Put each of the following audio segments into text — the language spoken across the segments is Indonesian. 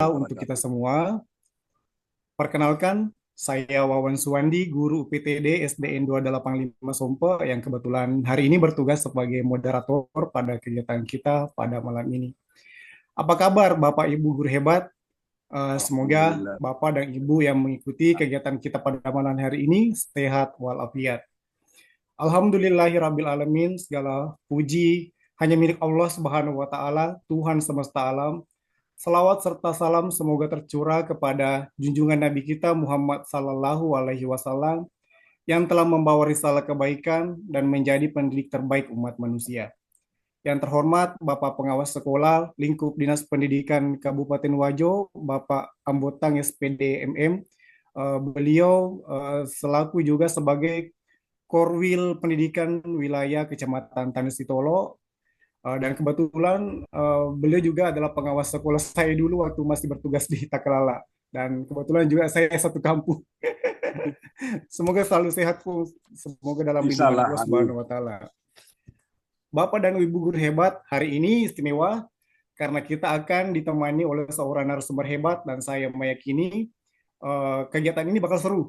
Allah warahmatullahi untuk kita wabarakatuh. semua. Perkenalkan, saya Wawan Suwandi, guru UPTD SDN 285 Sompo yang kebetulan hari ini bertugas sebagai moderator pada kegiatan kita pada malam ini. Apa kabar Bapak Ibu guru hebat? Semoga Alhamdulillah. Bapak dan Ibu yang mengikuti kegiatan kita pada malam hari ini sehat walafiat. Alhamdulillahirabbil alamin, segala puji hanya milik Allah Subhanahu wa taala, Tuhan semesta alam. Salawat serta salam semoga tercurah kepada junjungan Nabi kita Muhammad Sallallahu Alaihi Wasallam yang telah membawa risalah kebaikan dan menjadi pendidik terbaik umat manusia. Yang terhormat Bapak Pengawas Sekolah Lingkup Dinas Pendidikan Kabupaten Wajo, Bapak Ambotang SPD MM, beliau selaku juga sebagai Korwil Pendidikan Wilayah Kecamatan Tanu Sitolo. Dan kebetulan beliau juga adalah pengawas sekolah saya dulu waktu masih bertugas di Takalala. Dan kebetulan juga saya satu kampung. Semoga selalu sehat pun. Semoga dalam lindungan Insyaallah, Allah amin. Subhanahu wa taala. Bapak dan Ibu guru hebat, hari ini istimewa karena kita akan ditemani oleh seorang narasumber hebat dan saya meyakini kegiatan ini bakal seru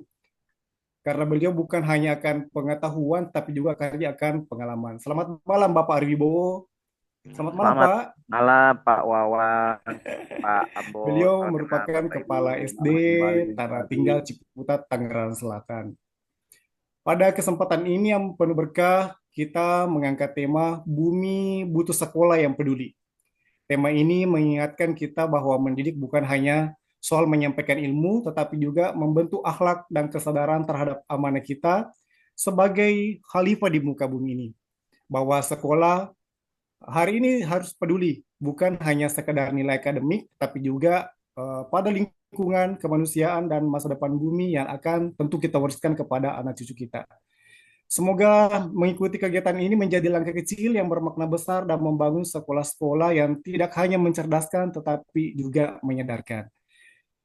karena beliau bukan hanya akan pengetahuan tapi juga akan pengalaman. Selamat malam Bapak Arwibowo. Selamat malam Selamat Pak. malam Pak Wawan, Pak Ambon, Beliau rekan merupakan Bapak Ibu. Kepala SD Selamat kembali Pak Tanah Adi. Tinggal Ciputat, Tangerang Selatan. Pada kesempatan ini yang penuh berkah, kita mengangkat tema Bumi Butuh Sekolah yang Peduli. Tema ini mengingatkan kita bahwa mendidik bukan hanya soal menyampaikan ilmu, tetapi juga membentuk akhlak dan kesadaran terhadap amanah kita sebagai khalifah di muka bumi ini. Bahwa sekolah hari ini harus peduli, bukan hanya sekedar nilai akademik, tapi juga pada lingkungan, kemanusiaan, dan masa depan bumi yang akan tentu kita wariskan kepada anak cucu kita. Semoga mengikuti kegiatan ini menjadi langkah kecil yang bermakna besar dan membangun sekolah-sekolah yang tidak hanya mencerdaskan, tetapi juga menyadarkan.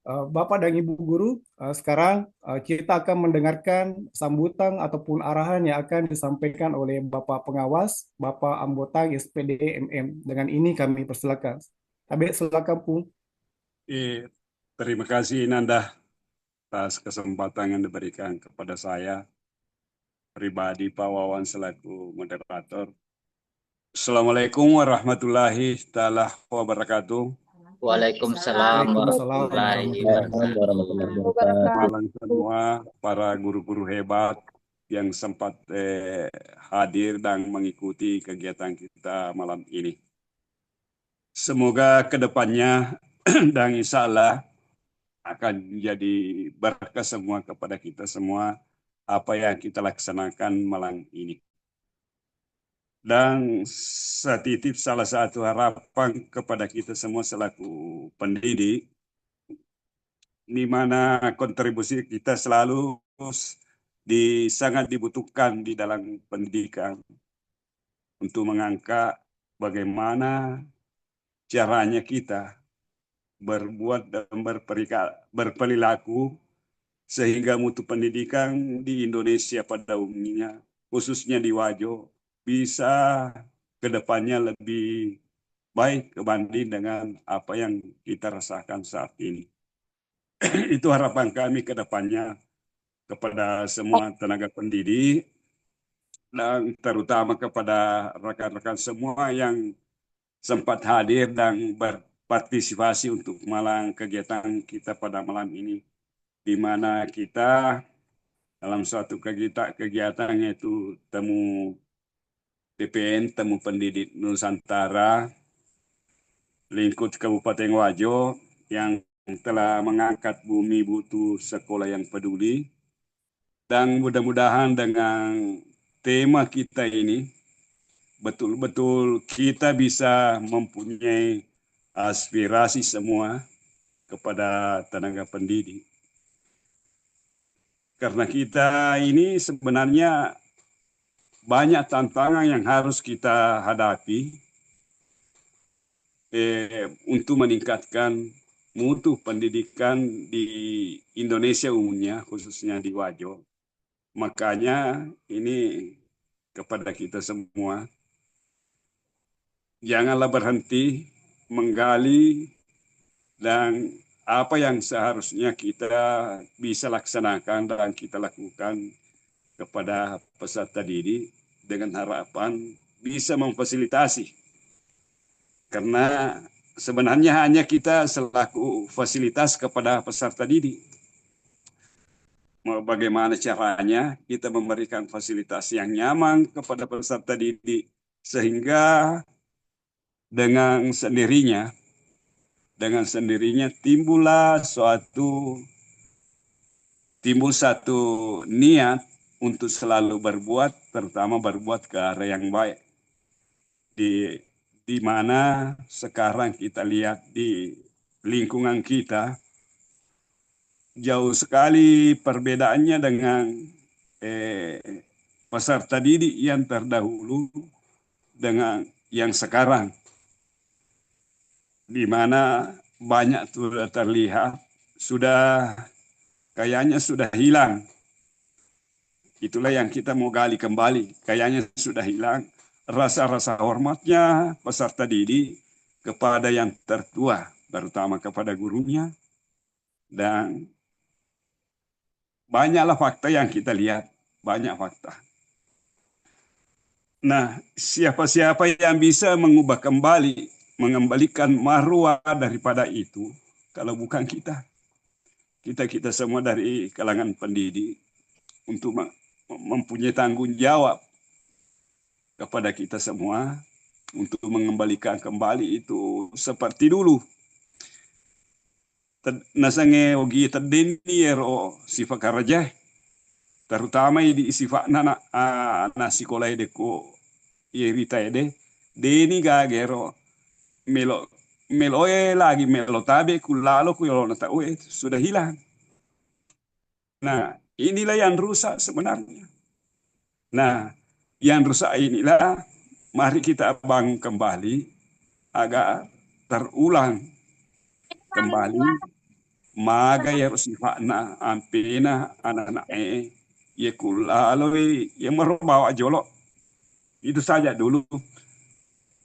Bapak dan Ibu guru, sekarang kita akan mendengarkan sambutan ataupun arahan yang akan disampaikan oleh Bapak Pengawas, Bapak anggota SPD MM. Dengan ini kami persilakan. Tapi silakan Pung. Eh, Terima kasih Nanda atas kesempatan yang diberikan kepada saya pribadi Pak Wawan selaku moderator. Assalamualaikum warahmatullahi taala wabarakatuh. Waalaikumsalam Waalaikumsalam warahmatullahi warahmatullahi wabarakatuh. Malam semua para guru-guru hebat yang sempat hadir dan mengikuti kegiatan kita malam ini. Semoga kedepannya dan insya Allah akan menjadi berkah semua kepada kita semua apa yang kita laksanakan malam ini. Dan saya titip salah satu harapan kepada kita semua selaku pendidik, di mana kontribusi kita selalu sangat dibutuhkan di dalam pendidikan untuk mengangkat bagaimana caranya kita berbuat dan berperilaku sehingga mutu pendidikan di Indonesia pada umumnya, khususnya di Wajo, bisa ke depannya lebih baik kebanding dengan apa yang kita rasakan saat ini. Itu harapan kami ke depannya kepada semua tenaga pendidik dan terutama kepada rekan-rekan semua yang sempat hadir dan berpartisipasi untuk malam kegiatan kita pada malam ini, di mana kita dalam suatu kegiatan yaitu temu TPN, temu pendidik Nusantara, lingkup Kabupaten Wajo yang telah mengangkat Bumi Butuh Sekolah yang Peduli. Dan mudah-mudahan dengan tema kita ini, betul-betul kita bisa mempunyai aspirasi semua kepada tenaga pendidik. Karena kita ini sebenarnya banyak tantangan yang harus kita hadapi untuk meningkatkan mutu pendidikan di Indonesia umumnya, khususnya di Wajo. Makanya ini kepada kita semua, janganlah berhenti menggali dan apa yang seharusnya kita bisa laksanakan dan kita lakukan kepada peserta didik dengan harapan bisa memfasilitasi. Karena sebenarnya hanya kita selaku fasilitas kepada peserta didik. Bagaimana caranya kita memberikan fasilitas yang nyaman kepada peserta didik sehingga dengan sendirinya timbul satu niat untuk selalu berbuat, terutama berbuat ke arah yang baik. Di mana sekarang kita lihat di lingkungan kita jauh sekali perbedaannya dengan peserta didik yang terdahulu dengan yang sekarang, di mana banyak sudah terlihat kayaknya sudah hilang. Itulah yang kita mau gali kembali. Kayaknya sudah hilang rasa-rasa hormatnya peserta didik kepada yang tertua, terutama kepada gurunya. Dan banyaklah fakta yang kita lihat, banyak fakta. Nah, siapa-siapa yang bisa mengembalikan marwah daripada itu, kalau bukan kita. Kita semua dari kalangan pendidik untuk mempunyai tanggung jawab kepada kita semua untuk mengembalikan kembali itu seperti dulu. Nasange ogi terdeni ero sifat karaja, terutama di sifat na sekolah deko irita ede deni gagero melo lagi melo tabe kulalo kuyolo nata sudah hilang. Nah, inilah yang rusak sebenarnya. Nah, yang rusak inilah mari kita bangun kembali agar terulang kembali. Maga ya sifatna ampina anak-anak ya kulalo ya merbawa jolok. Itu saja dulu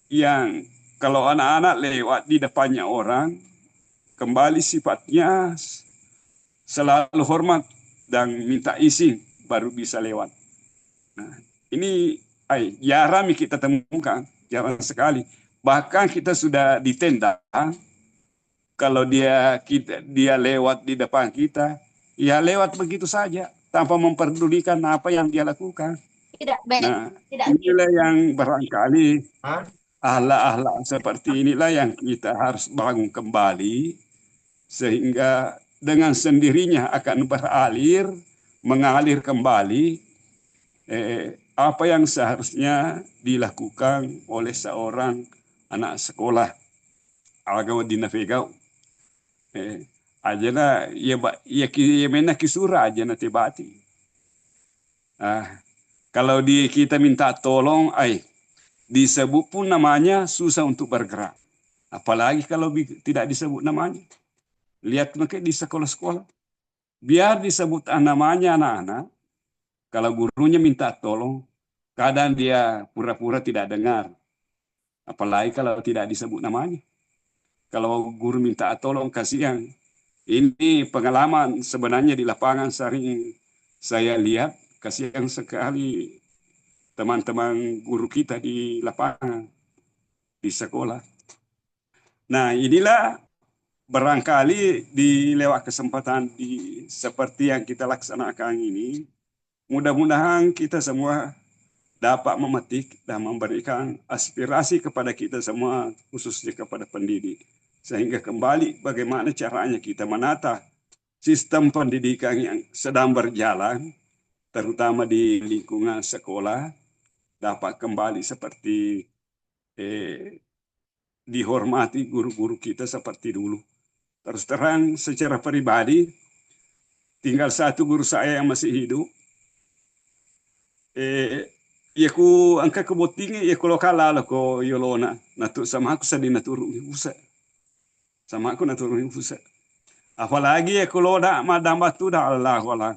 yang kalau anak-anak lewat di depannya orang kembali sifatnya selalu hormat dan minta izin baru bisa lewat. Nah, ini jarang kita temukan, jarang sekali. Bahkan kita sudah ditendang, kalau dia lewat di depan kita, ya lewat begitu saja tanpa memperdulikan apa yang dia lakukan. Nah, inilah yang barangkali akhlak-akhlak seperti inilah yang kita harus bangun kembali sehingga dengan sendirinya akan mengalir kembali apa yang seharusnya dilakukan oleh seorang anak sekolah agaw di navegao. Ajana ya mena kisura aja nanti bati. Kalau kita minta tolong, disebut pun namanya susah untuk bergerak. Apalagi kalau tidak disebut namanya. Lihat makanya di sekolah-sekolah. Biar disebut namanya anak-anak, kalau gurunya minta tolong, kadang dia pura-pura tidak dengar. Apalagi kalau tidak disebut namanya. Kalau guru minta tolong, kasihan. Ini pengalaman sebenarnya di lapangan sering saya lihat, kasihan sekali teman-teman guru kita di lapangan, di sekolah. Nah, inilah barangkali di lewat kesempatan seperti yang kita laksanakan ini, mudah-mudahan kita semua dapat memetik dan memberikan aspirasi kepada kita semua, khususnya kepada pendidik. Sehingga kembali bagaimana caranya kita menata sistem pendidikan yang sedang berjalan, terutama di lingkungan sekolah, dapat kembali seperti dihormati guru-guru kita seperti dulu. Terus terang secara pribadi, tinggal satu guru saya yang masih hidup. Ya ku angka kebutingi ya kalau kalah ko yolona natu sama aku sedih naturun usa. Sama aku naturun usa. Apalagi ya kalau dah madam batu dah Allah wala.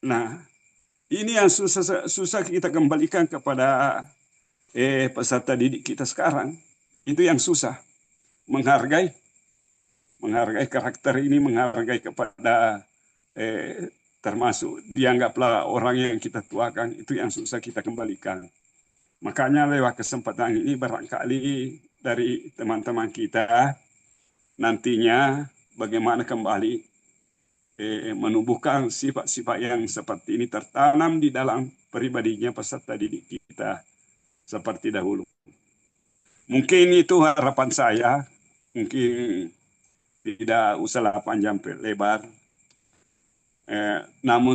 Nah, ini yang susah kita kembalikan kepada peserta didik kita sekarang. Itu yang susah, menghargai. Menghargai karakter ini, menghargai kepada termasuk dianggaplah orang yang kita tuakan, itu yang susah kita kembalikan. Makanya lewat kesempatan ini barangkali dari teman-teman kita nantinya bagaimana kembali menumbuhkan sifat-sifat yang seperti ini tertanam di dalam pribadinya peserta didik kita seperti dahulu. Mungkin itu harapan saya, mungkin tidak usahlah panjang lebar. Namun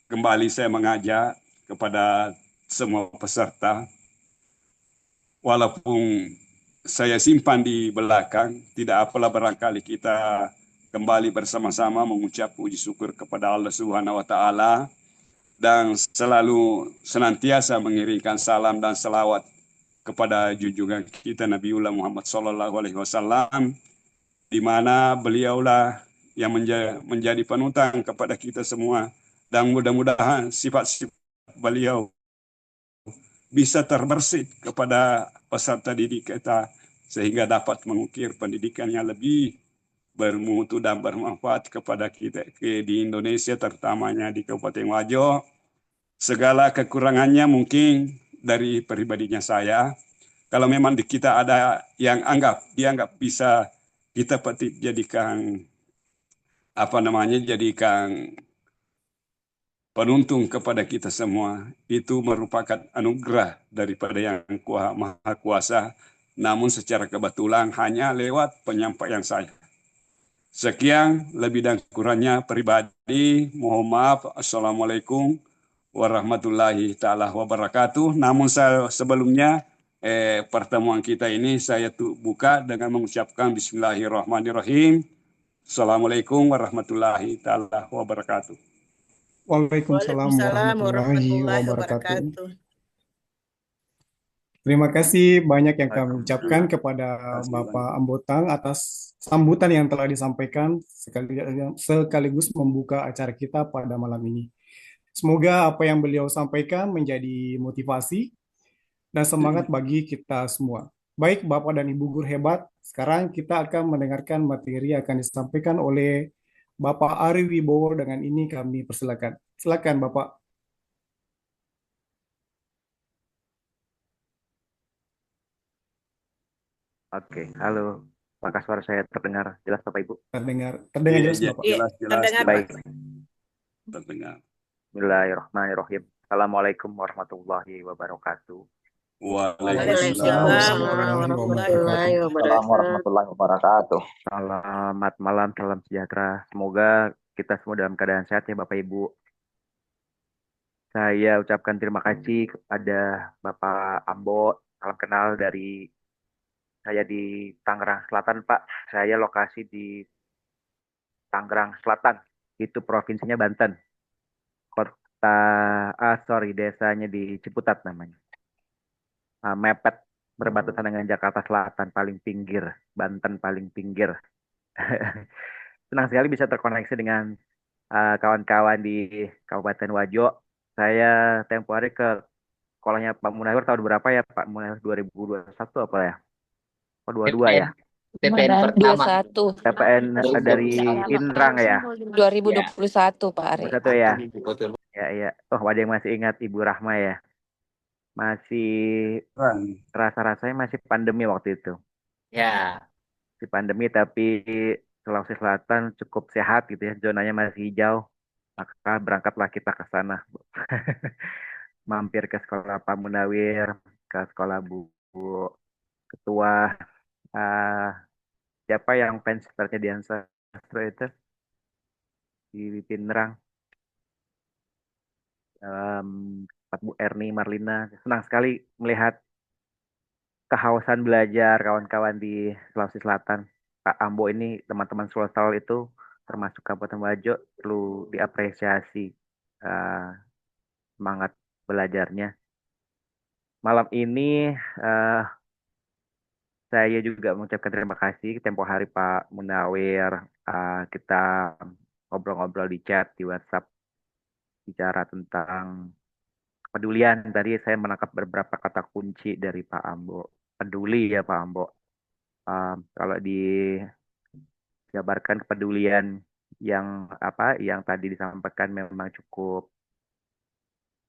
kembali saya mengajak kepada semua peserta, walaupun saya simpan di belakang, tidak apalah barangkali kita kembali bersama-sama mengucap puji syukur kepada Allah Subhanahu wa taala dan selalu senantiasa mengirimkan salam dan selawat kepada junjungan kita Nabiullah Muhammad sallallahu alaihi wasallam, di mana beliaulah yang menjadi panutan kepada kita semua, dan mudah-mudahan sifat-sifat beliau bisa terbersit kepada peserta didik kita sehingga dapat mengukir pendidikan yang lebih bermutu dan bermanfaat kepada kita di Indonesia, terutamanya di Kabupaten Wajo. Segala kekurangannya mungkin dari pribadinya saya. Kalau memang di kita ada yang dianggap bisa kita petik jadikan jadikan penuntun kepada kita semua, itu merupakan anugerah daripada yang Maha Kuasa, namun secara kebetulan hanya lewat penyampaian saya. Sekian, lebih dan kurangnya pribadi, mohon maaf. Assalamualaikum warahmatullahi taala wabarakatuh. Namun sebelumnya pertemuan kita ini saya buka dengan mengucapkan Bismillahirrahmanirrahim. Assalamualaikum warahmatullahi taala wabarakatuh. Waalaikumsalam Waalaikumsalam warahmatullahi warahmatullahi wabarakatuh. wabarakatuh. Terima kasih banyak yang kami ucapkan kepada Bapak Ambotang atas sambutan yang telah disampaikan sekaligus membuka acara kita pada malam ini. Semoga apa yang beliau sampaikan menjadi motivasi dan semangat bagi kita semua. Baik Bapak dan Ibu guru hebat, sekarang kita akan mendengarkan materi yang akan disampaikan oleh Bapak Ari Wibowo. Dengan ini kami persilakan. Silakan Bapak. Oke, halo. Apakah suara saya terdengar jelas Bapak Ibu? Terdengar jelas Bapak. Iya, Jelas, terdengar, Baik. Pak. terdengar. Bismillahirrahmanirrahim. Assalamualaikum warahmatullahi wabarakatuh. Waalaikumsalam warahmatullahi Assalamualaikum wabarakatuh. warahmatullahi wabarakatuh. Selamat malam, salam sejahtera. Semoga kita semua dalam keadaan sehat ya Bapak Ibu. Saya ucapkan terima kasih kepada Bapak Ambo. Salam kenal dari saya di Tangerang Selatan, Pak. Saya lokasi di Tangerang Selatan. Itu provinsinya Banten. Desanya di Ciputat namanya. Mepet berbatasan dengan Jakarta Selatan, paling pinggir. Banten paling pinggir. Senang sekali bisa terkoneksi dengan kawan-kawan di Kabupaten Wajo. Saya tempo hari ke sekolahnya Pak Munawir tahun berapa ya Pak Munawir, 2021 apa ya? Oh 22 ya? TPN pertama. 21 TPN dari Inrang ya? 2021 Pak Ari. 21 ya? Betul. Ya. Oh ada yang masih ingat Ibu Rahma ya? Masih rasa-rasanya masih pandemi waktu itu. Ya. Di pandemi tapi Sulawesi Selatan cukup sehat gitu ya, zonanya masih hijau, maka berangkatlah kita ke sana. Mampir ke sekolah Pak Munawir, ke sekolah Bu Ketua, siapa yang fans beratnya Dian Sastro itu di Pinrang, Pak Bu Erni Marlina. Senang sekali melihat kehausan belajar kawan-kawan di Sulawesi Selatan. Pak Ambo ini, teman-teman Sulawesi itu termasuk Kabupaten Wajo, perlu diapresiasi semangat belajarnya. Malam ini saya juga mengucapkan terima kasih tempo hari Pak Munawir, kita ngobrol-ngobrol di chat di WhatsApp bicara tentang kepedulian. Tadi saya menangkap beberapa kata kunci dari Pak Ambo. Peduli ya Pak Ambo. Kalau di jabarkan kepedulian yang tadi disampaikan memang cukup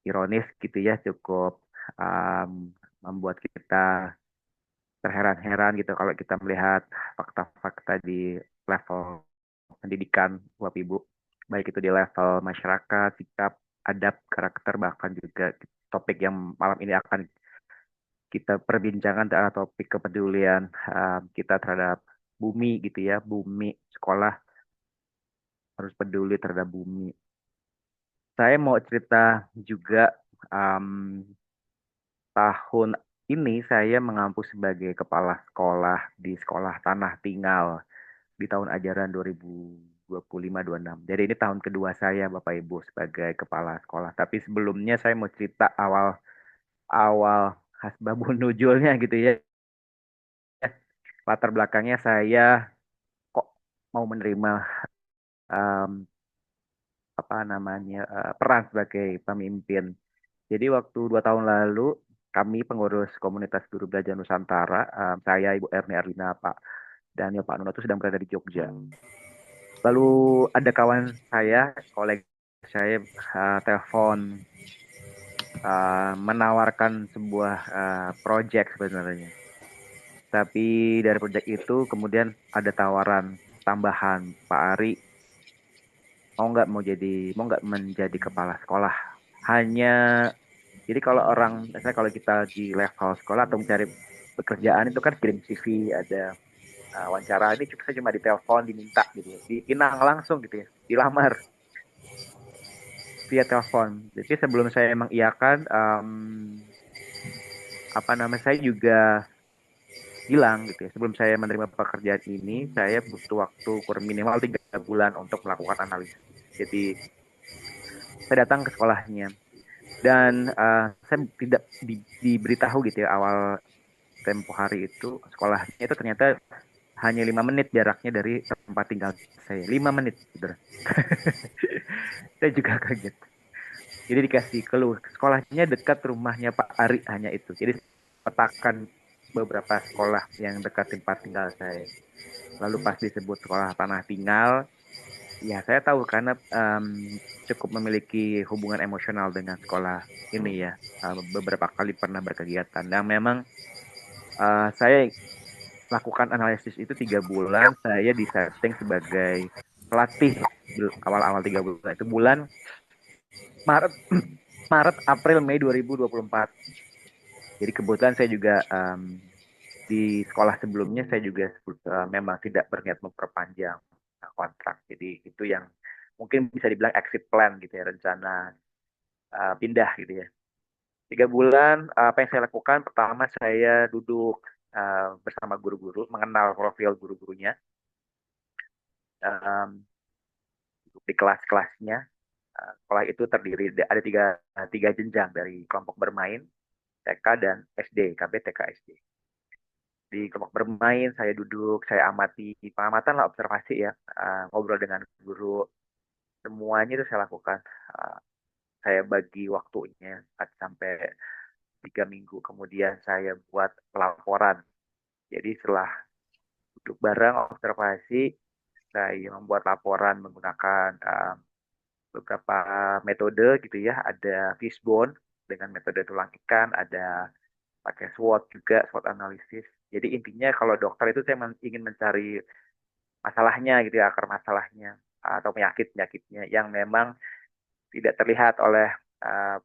ironis gitu ya, cukup membuat kita terheran-heran gitu kalau kita melihat fakta-fakta di level pendidikan Bapak Ibu, baik itu di level masyarakat, sikap, adab, karakter, bahkan juga topik yang malam ini akan kita perbincangan adalah topik kepedulian kita terhadap bumi gitu ya, bumi, sekolah harus peduli terhadap bumi. Saya mau cerita juga um, tahun ini saya mengampu sebagai kepala sekolah di sekolah Tanah Tinggal di tahun ajaran 2025-26. Jadi ini tahun kedua saya Bapak Ibu sebagai kepala sekolah. Tapi sebelumnya saya mau cerita awal awal hasbabun nuzulnya gitu ya. Latar belakangnya saya kok mau menerima um, peran sebagai pemimpin. Jadi waktu 2 tahun lalu kami pengurus komunitas guru belajar Nusantara, saya Ibu Erni Erlina, Pak Daniel, Pak Nuno itu sedang berada di Jogja. Lalu ada kawan saya, kolega saya telepon menawarkan sebuah project sebenarnya. Tapi dari proyek itu kemudian ada tawaran tambahan, Pak Ari mau nggak menjadi kepala sekolah. Hanya jadi misalnya kalau kita di level sekolah atau mencari pekerjaan itu kan kirim CV, ada wawancara, ini saya cuma ditelepon, diminta gitu ya, dipinang langsung gitu ya, dilamar via telepon. Jadi sebelum saya emang iakan, saya juga bilang gitu ya, sebelum saya menerima pekerjaan ini, saya butuh waktu kurang minimal 3 bulan untuk melakukan analisis. Jadi saya datang ke sekolahnya dan saya tidak diberitahu gitu ya awal tempo hari itu sekolahnya itu ternyata hanya 5 menit jaraknya dari tempat tinggal saya. 5 menit, saudara. Saya juga kaget. Jadi dikasih clue, sekolahnya dekat rumahnya Pak Ari hanya itu. Jadi petakan beberapa sekolah yang dekat tempat tinggal saya. Lalu pas disebut sekolah Tanah Tinggal, ya saya tahu karena cukup memiliki hubungan emosional dengan sekolah ini ya. Beberapa kali pernah berkegiatan. Dan memang saya lakukan analisis itu 3 bulan, saya disetting sebagai pelatih awal-awal 3 bulan. Itu bulan Maret, Maret, April, Mei 2024. Jadi kebetulan saya juga di sekolah sebelumnya saya juga memang tidak berniat memperpanjang kontrak. Jadi itu yang mungkin bisa dibilang exit plan gitu ya, rencana pindah gitu ya. 3 bulan apa yang saya lakukan? Pertama saya duduk bersama guru-guru, mengenal profil guru-gurunya, um, di kelas-kelasnya. Sekolah itu terdiri ada tiga jenjang dari kelompok bermain, TK dan SD, KB, TK, SD. Di kelompok bermain saya duduk, saya amati pengamatan lah, observasi ya, ngobrol dengan guru, semuanya itu saya lakukan. Saya bagi waktunya sampai 3 minggu, kemudian saya buat pelaporan. Jadi setelah duduk bareng observasi, saya membuat laporan menggunakan beberapa metode gitu ya. Ada fishbone dengan metode tulang ikan, ada pakai SWOT juga, SWOT analisis. Jadi intinya kalau dokter itu saya ingin mencari masalahnya gitu ya, akar masalahnya atau penyakit-penyakitnya yang memang tidak terlihat oleh uh,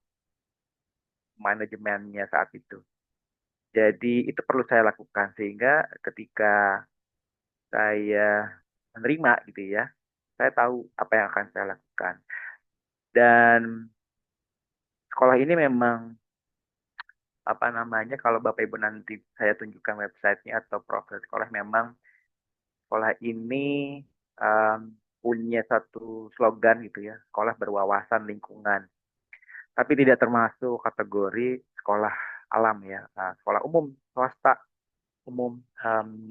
manajemennya saat itu. Jadi itu perlu saya lakukan sehingga ketika saya menerima gitu ya, saya tahu apa yang akan saya lakukan. Dan sekolah ini memang kalau Bapak Ibu nanti saya tunjukkan websitenya atau profil sekolah, memang sekolah ini um, punya satu slogan gitu ya, sekolah berwawasan lingkungan. Tapi tidak termasuk kategori sekolah alam ya, sekolah umum, swasta, umum,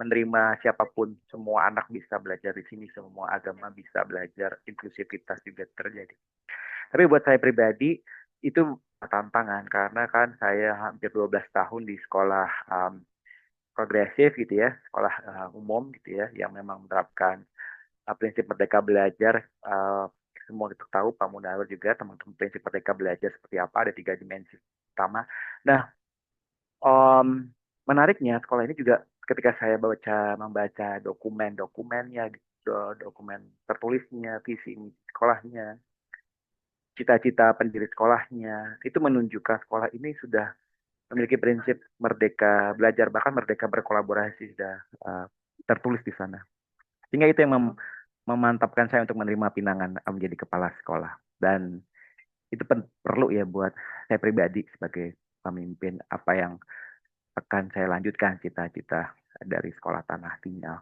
menerima siapapun, semua anak bisa belajar di sini, semua agama bisa belajar, inklusivitas juga terjadi. Tapi buat saya pribadi itu tantangan karena kan saya hampir 12 tahun di sekolah progresif gitu ya, sekolah umum gitu ya, yang memang menerapkan prinsip Merdeka Belajar. Semua kita tahu, Pak Munawar juga, teman-teman, prinsip Merdeka Belajar seperti apa, ada 3 dimensi utama. Nah, menariknya sekolah ini juga ketika saya membaca dokumen-dokumennya, dokumen tertulisnya, visi misi sekolahnya, cita-cita pendiri sekolahnya, itu menunjukkan sekolah ini sudah memiliki prinsip merdeka belajar, bahkan merdeka berkolaborasi sudah tertulis di sana. Sehingga itu yang memantapkan saya untuk menerima pinangan menjadi kepala sekolah. Dan itu perlu ya buat saya pribadi sebagai pemimpin, apa yang akan saya lanjutkan cita-cita dari sekolah Tanah Tinggal.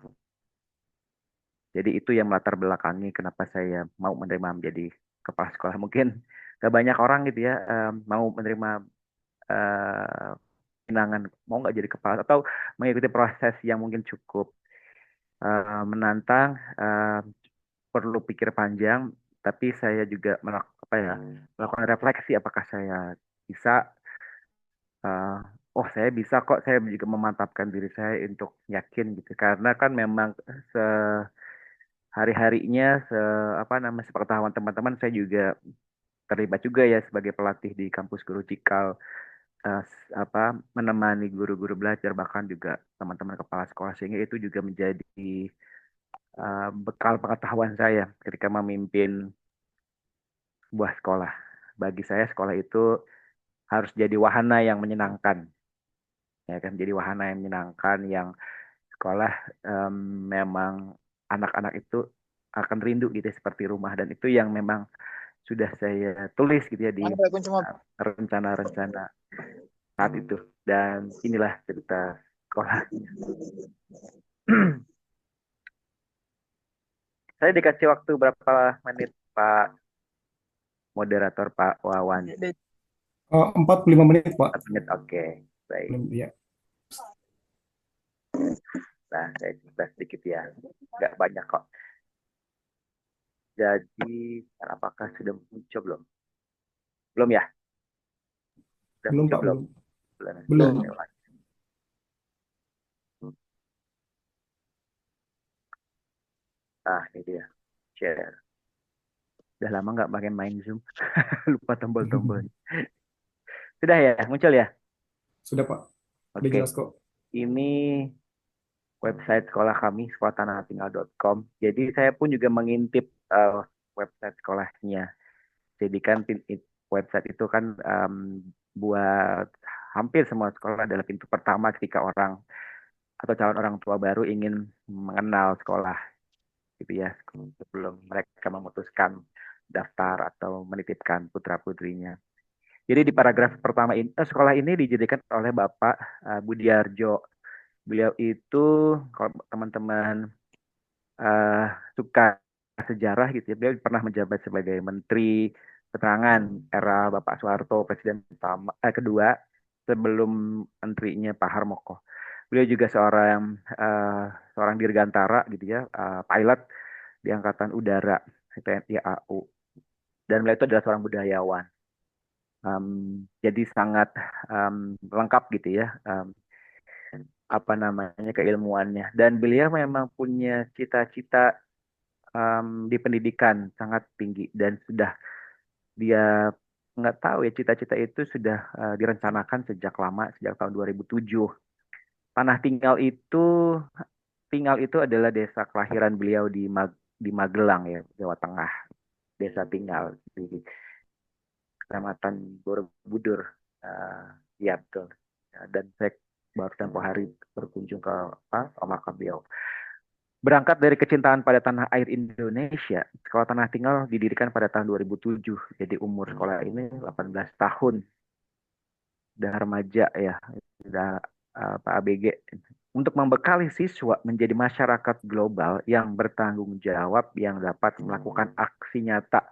Jadi itu yang melatar belakangi kenapa saya mau menerima menjadi kepala sekolah. Mungkin gak banyak orang gitu ya mau menerima pinangan, mau nggak jadi kepala atau mengikuti proses yang mungkin cukup menantang, perlu pikir panjang, tapi saya juga melakukan refleksi apakah saya bisa, oh saya bisa kok, saya juga memantapkan diri saya untuk yakin gitu, karena kan memang sehari-harinya sepengetahuan teman-teman saya juga terlibat juga ya sebagai pelatih di kampus Guru Cikal, menemani guru-guru belajar, bahkan juga teman-teman kepala sekolah, sehingga itu juga menjadi bekal pengetahuan saya ketika memimpin sebuah sekolah. Bagi saya sekolah itu harus jadi wahana yang menyenangkan, ya kan, jadi wahana yang menyenangkan, yang sekolah memang anak-anak itu akan rindu gitu ya, seperti rumah, dan itu yang memang sudah saya tulis gitu ya di rencana-rencana saat itu, dan inilah cerita sekolahnya. Saya dikasih waktu berapa menit, Pak moderator, Pak Wawan? 45 menit, Pak. 4 menit, oke. Baik. Ya. Nah, saya cerita sedikit ya. Nggak banyak kok. Jadi, apakah sudah muncul belum? Belum ya? Sudah Belum, muncul Pak. belum? Belum. Nah, ini dia. Share. Udah lama nggak pakai main Zoom. Lupa tombol-tombolnya. Sudah ya? Muncul ya? Sudah, Pak. Sudah Oke. jelas kok. Ini website sekolah kami, sekolahtanahtinggal.com. Jadi saya pun juga mengintip website sekolahnya. Jadi kan website itu kan buat hampir semua sekolah adalah pintu pertama ketika orang atau calon orang tua baru ingin mengenal sekolah, gitu ya, sebelum mereka memutuskan daftar atau menitipkan putra putrinya. Jadi di paragraf pertama ini, sekolah ini didirikan oleh Bapak Budiarjo. Beliau itu, kalau teman-teman suka sejarah gitu ya, beliau pernah menjabat sebagai Menteri Penerangan era Bapak Soeharto, Presiden kedua, sebelum menterinya Pak Harmoko. Beliau juga seorang dirgantara gitu ya, pilot di Angkatan Udara TNI AU. Dan beliau itu adalah seorang budayawan. Jadi sangat lengkap gitu ya, keilmuannya. Dan beliau memang punya cita-cita di pendidikan sangat tinggi, dan sudah dia nggak tahu ya, cita-cita itu sudah direncanakan sejak lama, sejak tahun 2007. Tanah Tinggal itu adalah desa kelahiran beliau di Magelang ya, Jawa Tengah. Desa Tinggal di Kecamatan Borobudur. Ya betul. Dan saya baru tempoh hari berkunjung ke makam beliau. Berangkat dari kecintaan pada tanah air Indonesia, Sekolah Tanah Tinggal didirikan pada tahun 2007. Jadi umur sekolah ini 18 tahun. Sudah remaja ya, sudah Pak ABG. Untuk membekali siswa menjadi masyarakat global yang bertanggung jawab, yang dapat melakukan aksi nyata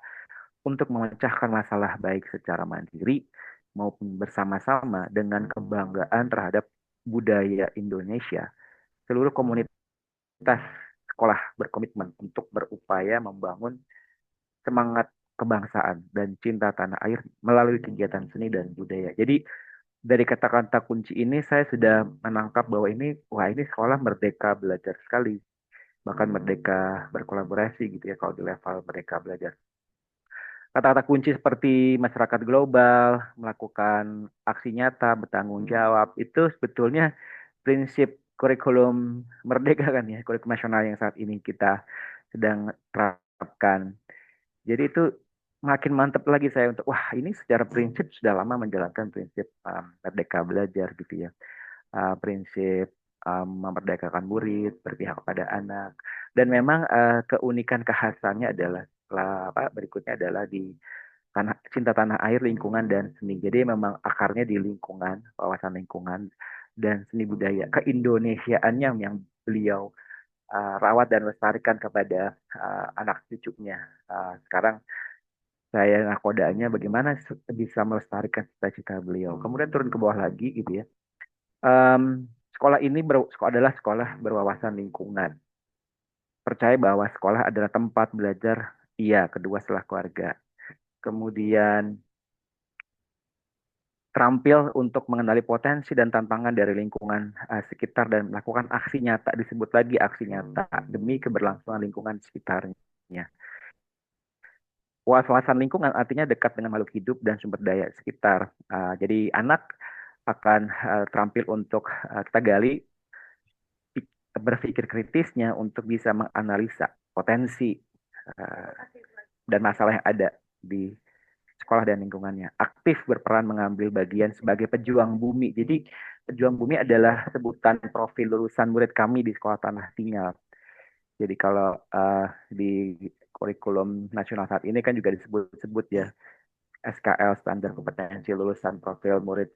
untuk memecahkan masalah baik secara mandiri maupun bersama-sama dengan kebanggaan terhadap budaya Indonesia. Seluruh komunitas sekolah berkomitmen untuk berupaya membangun semangat kebangsaan dan cinta tanah air melalui kegiatan seni dan budaya. Jadi dari kata-kata kunci ini saya sudah menangkap bahwa ini sekolah merdeka belajar sekali. bahkan merdeka berkolaborasi gitu ya kalau di level Merdeka Belajar. Kata-kata kunci seperti masyarakat global, melakukan aksi nyata, bertanggung jawab, itu sebetulnya prinsip kurikulum merdeka kan ya, kurikulum nasional yang saat ini kita sedang terapkan. Jadi itu makin mantap lagi saya untuk, wah ini secara prinsip sudah lama menjalankan prinsip merdeka belajar gitu ya. Prinsip memerdekakan murid, berpihak kepada anak. Dan memang keunikan kekhasannya adalah berikutnya adalah di cinta tanah air, lingkungan dan seni. Jadi memang akarnya di lingkungan, wawasan lingkungan dan seni budaya. Keindonesiaannya yang beliau rawat dan lestarikan kepada anak cucunya. Sekarang saya nakodanya bagaimana bisa melestarikan cita-cita beliau. Kemudian turun ke bawah lagi gitu ya. Sekolah ini adalah sekolah berwawasan lingkungan. Percaya bahwa sekolah adalah tempat belajar, iya, kedua setelah keluarga. Kemudian terampil untuk mengenali potensi dan tantangan dari lingkungan sekitar dan melakukan aksi nyata, disebut lagi aksi nyata demi keberlangsungan lingkungan sekitarnya. Wawasan lingkungan artinya dekat dengan makhluk hidup dan sumber daya sekitar. Jadi anak akan terampil untuk kita gali berpikir kritisnya untuk bisa menganalisa potensi dan masalah yang ada di sekolah dan lingkungannya. Aktif berperan mengambil bagian sebagai pejuang bumi. Jadi pejuang bumi adalah sebutan profil lulusan murid kami di Sekolah Tanah Tinggal. Jadi kalau di kurikulum nasional saat ini kan juga disebut ya SKL, standar kompetensi lulusan profil murid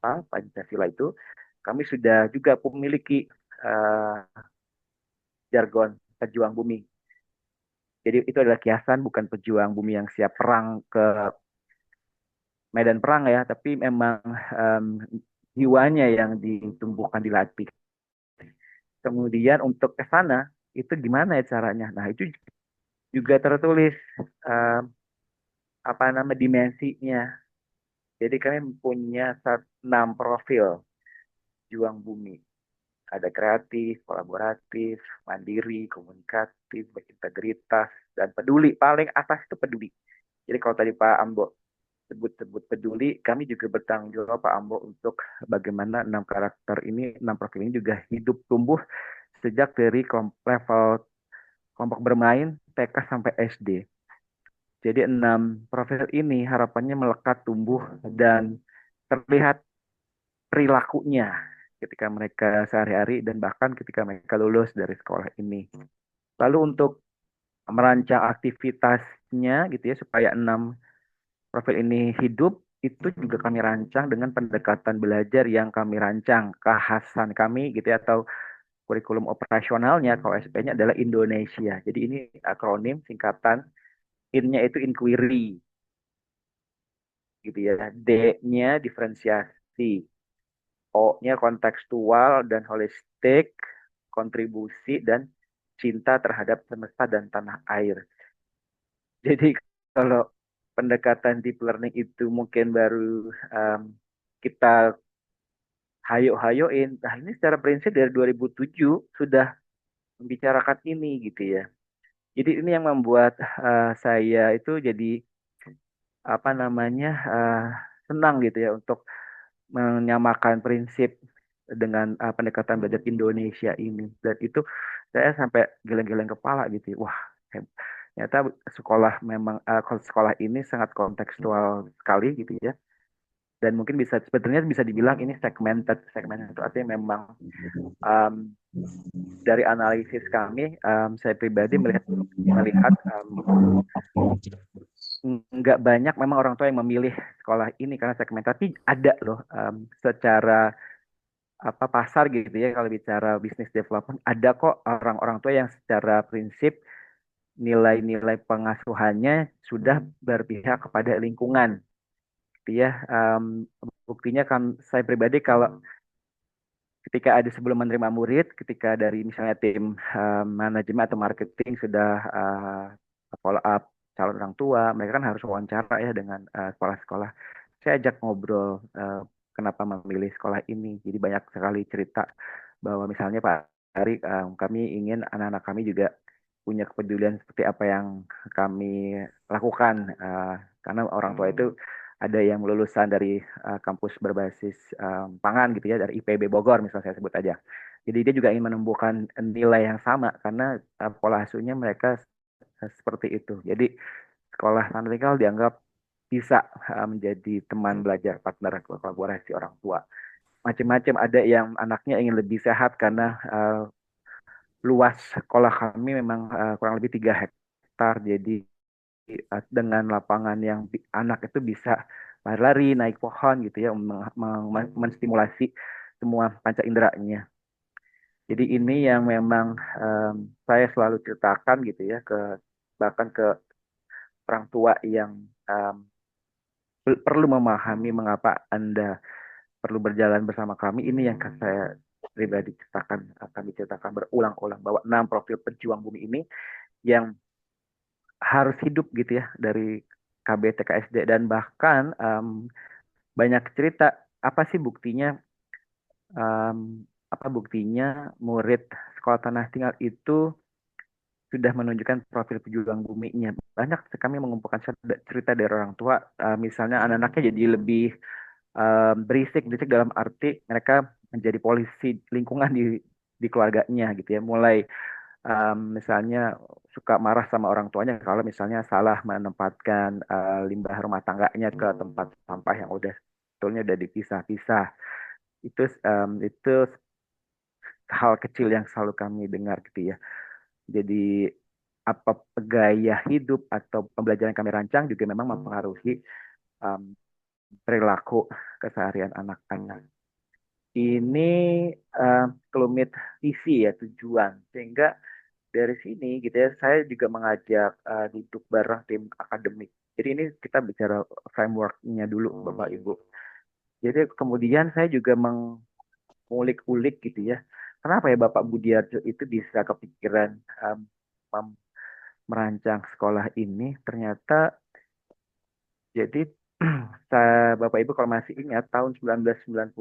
Pancasila itu, kami sudah juga memiliki jargon pejuang bumi. Jadi itu adalah kiasan, bukan pejuang bumi yang siap perang ke medan perang ya, tapi memang jiwanya yang ditumbuhkan, dilatih. Kemudian untuk ke sana itu gimana ya caranya? Nah itu juga tertulis dimensinya. Jadi kami punya 6 profil juang bumi. Ada kreatif, kolaboratif, mandiri, komunikatif, berintegritas, dan peduli. Paling atas itu peduli. Jadi kalau tadi Pak Ambo sebut-sebut peduli, kami juga bertanggung jawab Pak Ambo untuk bagaimana 6 karakter ini, 6 profil ini juga hidup tumbuh sejak dari level kelompok bermain TK sampai SD. Jadi 6 profil ini harapannya melekat, tumbuh, dan terlihat perilakunya ketika mereka sehari-hari dan bahkan ketika mereka lulus dari sekolah ini. Lalu untuk merancang aktivitasnya gitu ya supaya 6 profil ini hidup, itu juga kami rancang dengan pendekatan belajar yang kami rancang, kekhasan kami gitu ya, atau kurikulum operasionalnya kalau SP-nya adalah Indonesia. Jadi ini akronim singkatan, IN-nya itu inquiry gitu ya, D-nya diferensiasi, O-nya kontekstual dan holistik, kontribusi dan cinta terhadap semesta dan tanah air. Jadi kalau pendekatan deep learning itu mungkin baru kita hayo-hayoin. Nah ini secara prinsip dari 2007 sudah membicarakan ini gitu ya. Jadi ini yang membuat saya itu jadi senang gitu ya untuk menyamakan prinsip dengan pendekatan belajar Indonesia ini. Dan itu saya sampai geleng-geleng kepala gitu. Wah, ternyata sekolah memang sekolah ini sangat kontekstual sekali gitu ya. Dan mungkin sebetulnya bisa dibilang ini segmented itu artinya memang dari analisis kami, saya pribadi melihat nggak banyak memang orang tua yang memilih sekolah ini karena segmen, tapi ada loh secara pasar gitu ya, kalau bicara bisnis development ada kok orang-orang tua yang secara prinsip nilai-nilai pengasuhannya sudah berpihak kepada lingkungan gitu ya. Buktinya kan saya pribadi kalau ketika ada sebelum menerima murid, ketika dari misalnya tim manajemen atau marketing sudah follow up calon orang tua, mereka kan harus wawancara ya dengan sekolah-sekolah. Saya ajak ngobrol kenapa memilih sekolah ini. Jadi banyak sekali cerita bahwa misalnya Pak kami ingin anak-anak kami juga punya kepedulian seperti apa yang kami lakukan, karena orang tua itu ada yang lulusan dari kampus berbasis pangan gitu ya, dari IPB Bogor misalnya saya sebut aja. Jadi dia juga ingin menumbuhkan nilai yang sama karena pola asuhnya mereka seperti itu. Jadi sekolah non-legal dianggap bisa menjadi teman belajar, partner kolaborasi orang tua. Macam-macam, ada yang anaknya ingin lebih sehat karena luas sekolah kami memang kurang lebih 3 hektar. Jadi dengan lapangan yang anak itu bisa lari-lari, naik pohon gitu ya, menstimulasi semua panca inderanya. Jadi ini yang memang saya selalu ceritakan gitu ya, bahkan ke orang tua yang perlu memahami mengapa Anda perlu berjalan bersama kami. Ini yang saya pribadi ceritakan, akan diceritakan berulang-ulang bahwa 6 profil pejuang bumi ini yang harus hidup gitu ya dari KB TKSD, dan bahkan banyak cerita apa sih buktinya, apa buktinya murid sekolah tanah tinggal itu sudah menunjukkan profil pejuang buminya. Banyak kami mengumpulkan cerita dari orang tua, misalnya anak-anaknya jadi lebih berisik dalam arti mereka menjadi polisi lingkungan di keluarganya gitu ya. Mulai misalnya suka marah sama orang tuanya kalau misalnya salah menempatkan limbah rumah tangganya ke tempat sampah yang sebetulnya udah dipisah-pisah. Itu hal kecil yang selalu kami dengar gitu ya. Jadi apa gaya hidup atau pembelajaran yang kami rancang juga memang mempengaruhi um, perilaku keseharian anak-anak. Ini kelumit visi ya, tujuan, sehingga dari sini gitu ya saya juga mengajak duduk bareng tim akademik. Jadi ini kita bicara frameworknya dulu Bapak Ibu. Jadi kemudian saya juga mengulik-ulik gitu ya, kenapa ya Bapak Budiarjo itu bisa kepikiran merancang sekolah ini. Ternyata jadi Bapak Ibu kalau masih ingat tahun 1992.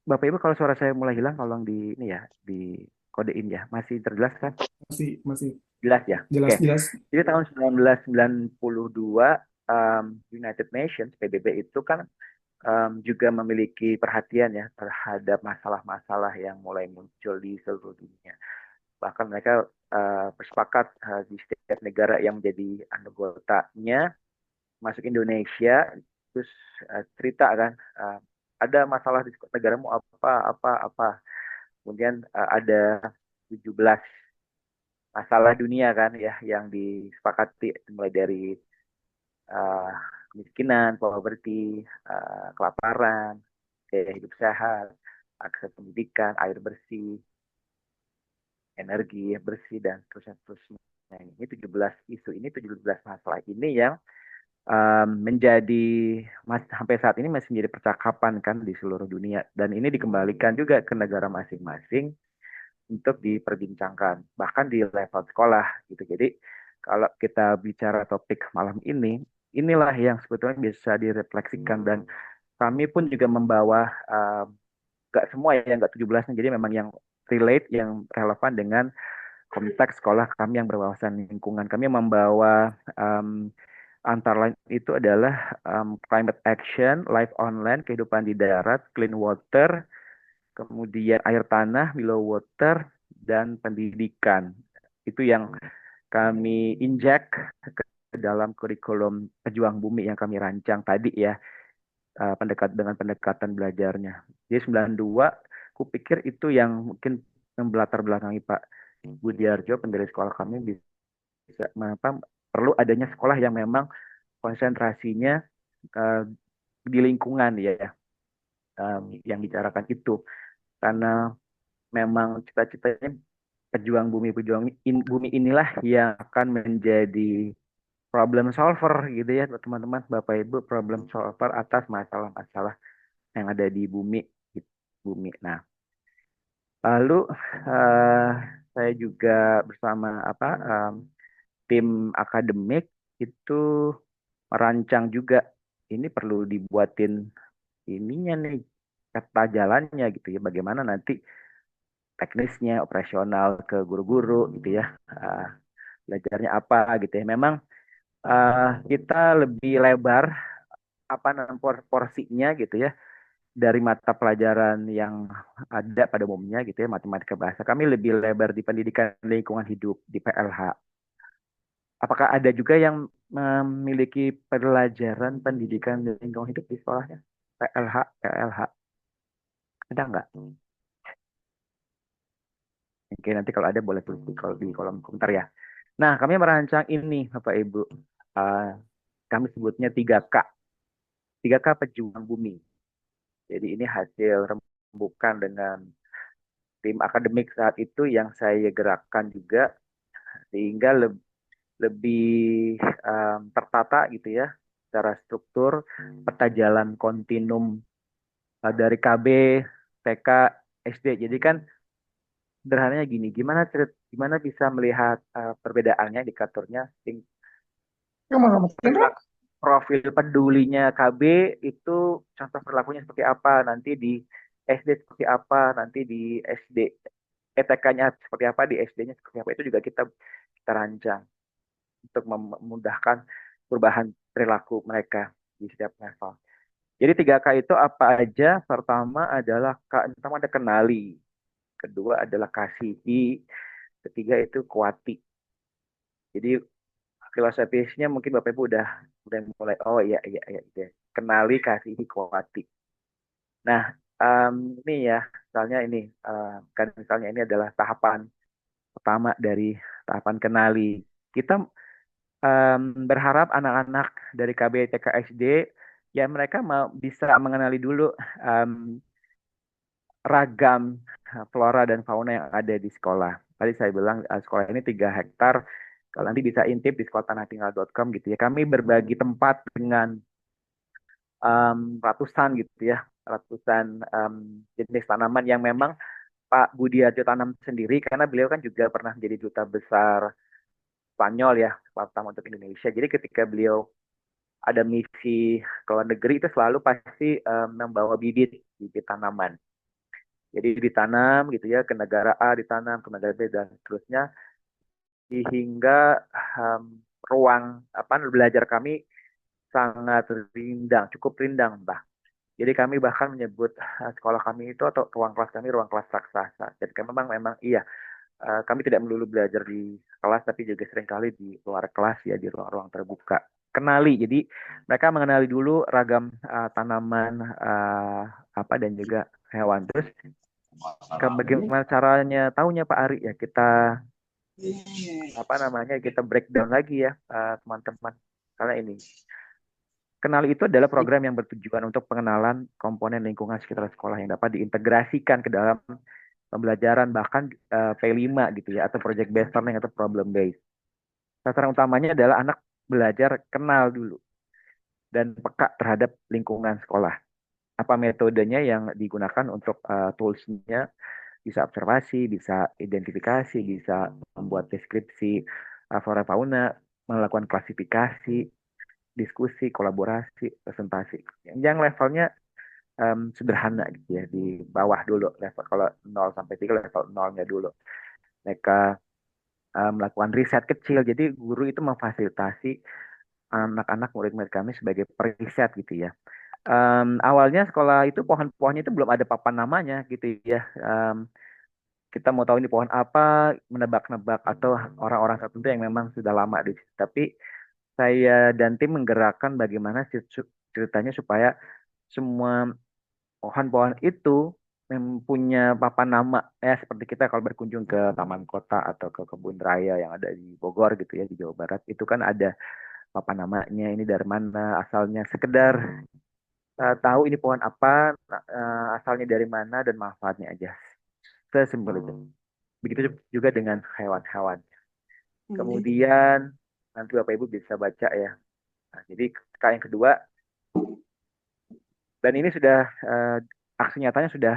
Bapak Ibu kalau suara saya mulai hilang tolong di ini ya, di kodein ya. Masih terjelas kan? Masih Jelas ya? jelas Oke. jelas. Jadi tahun 1992 United Nations PBB itu kan juga memiliki perhatian ya terhadap masalah-masalah yang mulai muncul di seluruh dunia. Bahkan mereka bersepakat di setiap negara yang menjadi anggotanya, masuk Indonesia, terus cerita kan, ada masalah di negaramu apa. Kemudian ada 17 masalah dunia kan ya yang disepakati, mulai dari uh, kemiskinan, poverty, kelaparan, gaya hidup sehat, akses pendidikan, air bersih, energi bersih, dan terusnya. Ini 17 isu ini, 17 masalah ini yang menjadi sampai saat ini masih menjadi percakapan kan di seluruh dunia, dan ini dikembalikan juga ke negara masing-masing untuk diperbincangkan bahkan di level sekolah gitu. Jadi kalau kita bicara topik malam ini, inilah yang sebetulnya bisa direfleksikan, dan kami pun juga membawa gak semua ya, gak 17-nya, jadi memang yang relate, yang relevan dengan konteks sekolah kami yang berwawasan lingkungan. Kami membawa antara lain itu adalah climate action, life on land, kehidupan di darat, clean water, kemudian air tanah, below water, dan pendidikan. Itu yang kami injek ke dalam kurikulum pejuang bumi yang kami rancang tadi ya, dengan pendekatan belajarnya. Jadi 92, kupikir itu yang mungkin membelatar belakangi Pak Budiarjo, pendiri sekolah kami, bisa perlu adanya sekolah yang memang konsentrasinya di lingkungan ya, yang bicarakan itu, karena memang cita-citanya pejuang bumi inilah yang akan menjadi problem solver gitu ya teman-teman, Bapak Ibu, problem solver atas masalah-masalah yang ada di bumi. Nah, lalu saya juga bersama tim akademik itu merancang juga, ini perlu dibuatin ininya nih, peta jalannya gitu ya, bagaimana nanti teknisnya, operasional ke guru-guru gitu ya. Belajarnya apa gitu ya. Memang kita lebih lebar apa namanya porsinya gitu ya dari mata pelajaran yang ada pada umumnya gitu ya, matematika bahasa. Kami lebih lebar di pendidikan lingkungan hidup di PLH. Apakah ada juga yang memiliki pelajaran pendidikan lingkungan hidup di sekolahnya? PLH. Ada nggak? Oke, nanti kalau ada boleh tulis di kolom komentar ya. Nah, kami merancang ini, Bapak Ibu. Kami sebutnya 3K. 3K Pejuang Bumi. Jadi ini hasil rembukan dengan tim akademik saat itu yang saya gerakkan juga sehingga lebih tertata gitu ya secara struktur peta jalan kontinum dari KB, TK, SD. Jadi kan sederhananya gini, gimana bisa melihat perbedaannya indikatornya profil pedulinya KB itu contoh perilakunya seperti apa, nanti di SD seperti apa, nanti di SD ETK-nya seperti apa, di SD-nya seperti apa, itu juga kita rancang untuk memudahkan perubahan perilaku mereka di setiap level. Jadi 3K itu apa aja? Pertama adalah pertama ada kenali, kedua adalah kasihi, ketiga itu kuati. Jadi filosofisnya mungkin Bapak Ibu udah mulai oh iya gitu ya. Kenali, kasihi, kuati. Nah, ini ya, misalnya ini kan misalnya ini adalah tahapan pertama dari tahapan kenali. Kita berharap anak-anak dari KB, TK, SD ya mereka bisa mengenali dulu ragam flora dan fauna yang ada di sekolah. Tadi saya bilang sekolah ini 3 hektar. Kalau nanti bisa intip di sekolahtanahtinggal.com gitu ya. Kami berbagi tempat dengan ratusan gitu ya, ratusan jenis tanaman yang memang Pak Budi Arjo tanam sendiri karena beliau kan juga pernah menjadi duta besar Spanyol ya, pertama untuk Indonesia. Jadi ketika beliau ada misi ke luar negeri itu selalu pasti membawa bibit tanaman. Jadi ditanam gitu ya ke negara A, ditanam ke negara B dan seterusnya hingga ruang belajar kami sangat rindang, cukup rindang bah. Jadi kami bahkan menyebut sekolah kami itu atau ruang kelas kami ruang kelas raksasa. Jadi memang iya kami tidak melulu belajar di kelas tapi juga seringkali di luar kelas ya di ruang-ruang terbuka. Kenali, jadi mereka mengenali dulu ragam tanaman dan juga hewan. Terus bagaimana caranya tahunya Pak Ari ya kita kita breakdown lagi ya teman-teman. Karena ini Kenali itu adalah program yang bertujuan untuk pengenalan komponen lingkungan sekitar sekolah yang dapat diintegrasikan ke dalam pembelajaran bahkan P5 gitu ya atau project based learning atau problem based. Sasaran utamanya adalah anak belajar kenal dulu dan peka terhadap lingkungan sekolah. Apa metodenya yang digunakan untuk toolsnya? Bisa observasi, bisa identifikasi, bisa membuat deskripsi flora fauna, melakukan klasifikasi, diskusi, kolaborasi, presentasi. Yang levelnya sederhana gitu ya, di bawah dulu. Level kalau 0 sampai 3 level 0-nya dulu. Mereka melakukan riset kecil. Jadi guru itu memfasilitasi anak-anak murid-murid kami sebagai periset gitu ya. Awalnya sekolah itu pohon-pohonnya itu belum ada papan namanya gitu ya. Kita mau tahu ini pohon apa, menebak-nebak atau orang-orang tertentu yang memang sudah lama di situ. Tapi saya dan tim menggerakkan bagaimana ceritanya supaya semua pohon-pohon itu mempunyai papan nama ya seperti kita kalau berkunjung ke taman kota atau ke kebun raya yang ada di Bogor gitu ya di Jawa Barat itu kan ada papan namanya ini dari mana asalnya sekedar tahu ini pohon apa asalnya dari mana dan manfaatnya aja sesimpel itu. Begitu juga dengan hewan-hewan. Kemudian nanti Bapak Ibu bisa baca ya. Nah, jadi yang kedua dan ini sudah aksi nyatanya sudah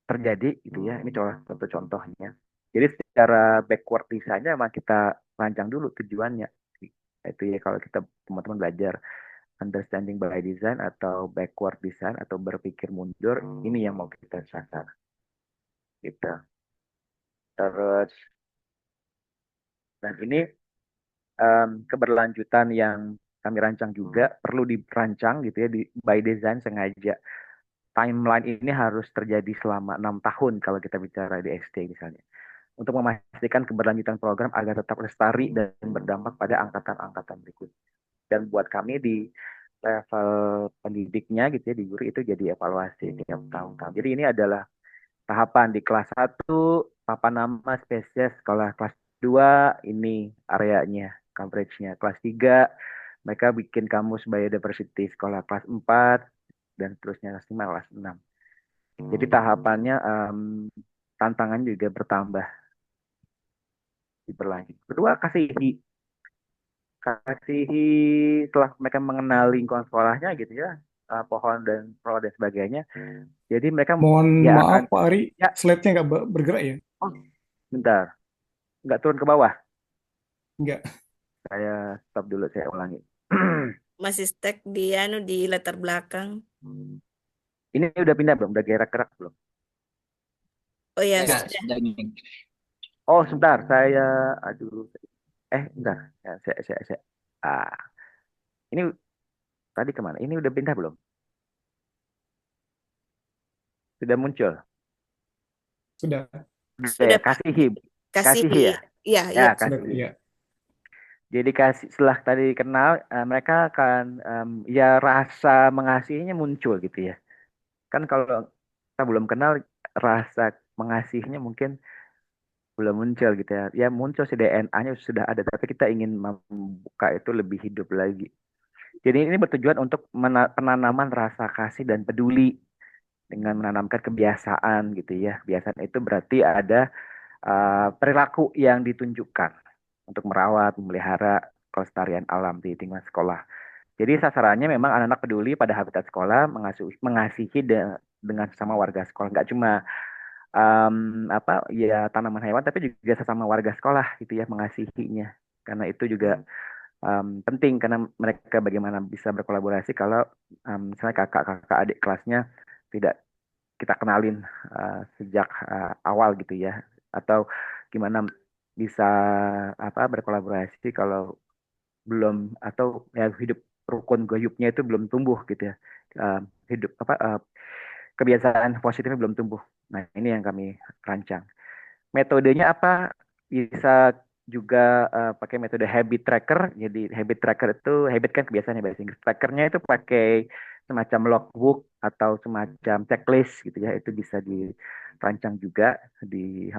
terjadi gitu ya. Ini contoh-contohnya. Jadi secara backward design-nya memang kita rancang dulu tujuannya. Itu ya kalau kita teman-teman belajar understanding by design atau backward design atau berpikir mundur, ini yang mau kita sasar. Gitu. Terus dan ini keberlanjutan yang kami rancang juga perlu dirancang gitu ya by design sengaja. Timeline ini harus terjadi selama 6 tahun kalau kita bicara di SD misalnya. Untuk memastikan keberlanjutan program agar tetap lestari dan berdampak pada angkatan-angkatan berikutnya. Dan buat kami di level pendidiknya gitu ya, di guru itu jadi evaluasi tiap tahun. Jadi ini adalah tahapan di kelas 1, papan nama spesies, sekolah kelas 2 ini areanya, coveragenya. Kelas 3 mereka bikin kamus biodiversity, sekolah kelas 4 dan seterusnya, kelas 5, kelas 6. Jadi tahapannya tantangan juga bertambah berlanjut. Kedua, kasihi setelah mereka mengenal lingkungan sekolahnya gitu ya, pohon dan pro dan sebagainya. Jadi mereka Mohon ya maaf akan Pak Ari, ya slide-nya nggak bergerak ya? oh bentar nggak turun ke bawah. Nggak. Saya stop dulu, saya ulangi. Masih stuck di di latar belakang. Ini udah pindah belum? Udah gerak-gerak belum? Oh ya, Ya, sudah. sudah ini. Oh sebentar, aduh, bentar, ya, saya. Ah, ini tadi kemana? Ini udah pindah belum? Sudah muncul? Sudah, Udah ya, Sudah Pak. kasihi Kasihi. ya, Iya, ya iya. sudah, kasihi. ya. Jadi setelah tadi kenal, mereka akan ya rasa mengasihinya muncul gitu ya. Kan kalau kita belum kenal, rasa mengasihinya mungkin belum muncul gitu ya. Ya muncul sih, DNA-nya sudah ada, tapi kita ingin membuka itu lebih hidup lagi. Jadi ini bertujuan untuk penanaman rasa kasih dan peduli dengan menanamkan kebiasaan gitu ya. Kebiasaan itu berarti ada perilaku yang ditunjukkan untuk merawat, memelihara kelestarian alam di lingkungan sekolah. Jadi sasarannya memang anak-anak peduli pada habitat sekolah, mengasihi dengan sesama warga sekolah. Nggak cuma ya tanaman hewan, tapi juga sesama warga sekolah gitu ya, mengasihinya. Karena itu juga penting, karena mereka bagaimana bisa berkolaborasi kalau misalnya kakak-kakak adik kelasnya tidak kita kenalin sejak awal gitu ya, atau gimana bisa berkolaborasi kalau belum, atau ya hidup rukun gayubnya itu belum tumbuh gitu ya. Uh, hidup kebiasaan positifnya belum tumbuh. Nah, ini yang kami rancang. Metodenya apa? Bisa juga pakai metode habit tracker. Jadi habit tracker itu, habit kan kebiasaan ya bahasa Inggris. Trackernya itu pakai semacam logbook atau semacam checklist gitu ya. Itu bisa dirancang juga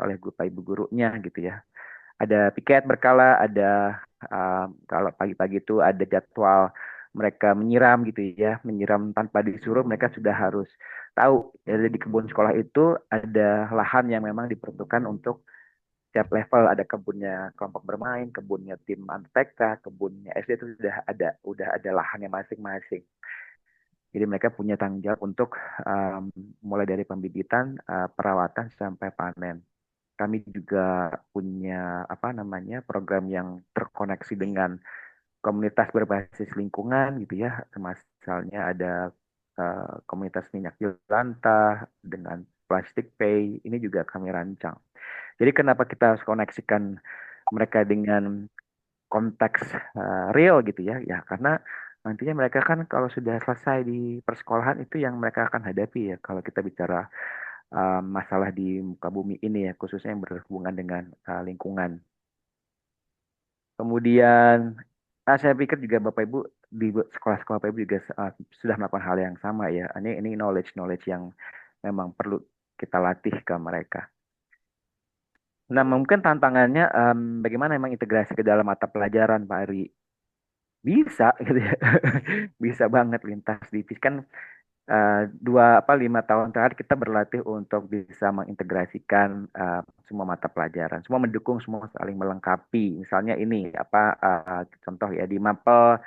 oleh Pak Ibu gurunya gitu ya. Ada piket berkala, ada kalau pagi-pagi itu ada jadwal mereka menyiram gitu ya, menyiram tanpa disuruh. Mereka sudah harus tahu ya, di kebun sekolah itu ada lahan yang memang diperuntukkan untuk tiap level. Ada kebunnya kelompok bermain, kebunnya tim TK, kebunnya SD, itu udah ada lahannya masing-masing. Jadi mereka punya tanggung jawab untuk mulai dari pembibitan, perawatan sampai panen. Kami juga punya program yang terkoneksi dengan komunitas berbasis lingkungan gitu ya. Misalnya ada komunitas minyak jelantah dengan plastic pay, ini juga kami rancang. Jadi kenapa kita harus koneksikan mereka dengan konteks real gitu ya? Ya karena nantinya mereka kan kalau sudah selesai di persekolahan itu yang mereka akan hadapi ya. Kalau kita bicara masalah di muka bumi ini ya, khususnya yang berhubungan dengan lingkungan. Kemudian saya pikir juga Bapak Ibu di sekolah-sekolah Bapak Ibu juga sudah melakukan hal yang sama ya. Ini knowledge yang memang perlu kita latih ke mereka. Nah, mungkin tantangannya bagaimana memang integrasi ke dalam mata pelajaran, Pak Ari? Bisa gitu ya. Bisa banget lintas divisi kan. 5 tahun terakhir kita berlatih untuk bisa mengintegrasikan semua mata pelajaran, semua mendukung, semua saling melengkapi. Misalnya ini contoh ya di Mapel,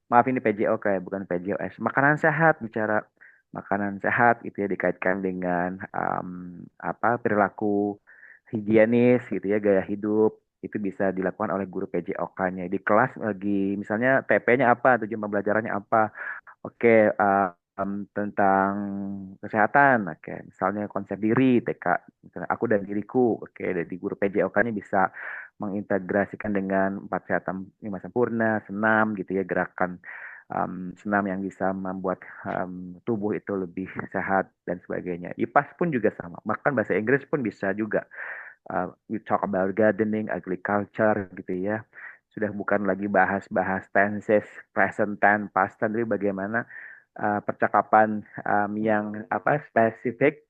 maaf ini PJO kayak bukan PJOS, makanan sehat, bicara makanan sehat itu ya dikaitkan dengan perilaku higienis gitu ya, gaya hidup itu bisa dilakukan oleh guru PJOK-nya di kelas. Lagi misalnya TP-nya apa, tujuan pembelajarannya apa. Oke, tentang kesehatan, oke. Misalnya konsep diri, TK, misalnya aku dan diriku, oke. Dari guru PJOK-nya bisa mengintegrasikan dengan 4 sehat 5 sempurna, senam gitu ya, gerakan senam yang bisa membuat tubuh itu lebih sehat dan sebagainya. IPAS pun juga sama, bahkan bahasa Inggris pun bisa juga. We talk about gardening, agriculture gitu ya. Sudah bukan lagi bahas-bahas tenses, present tense, past tense, tapi bagaimana percakapan yang spesifik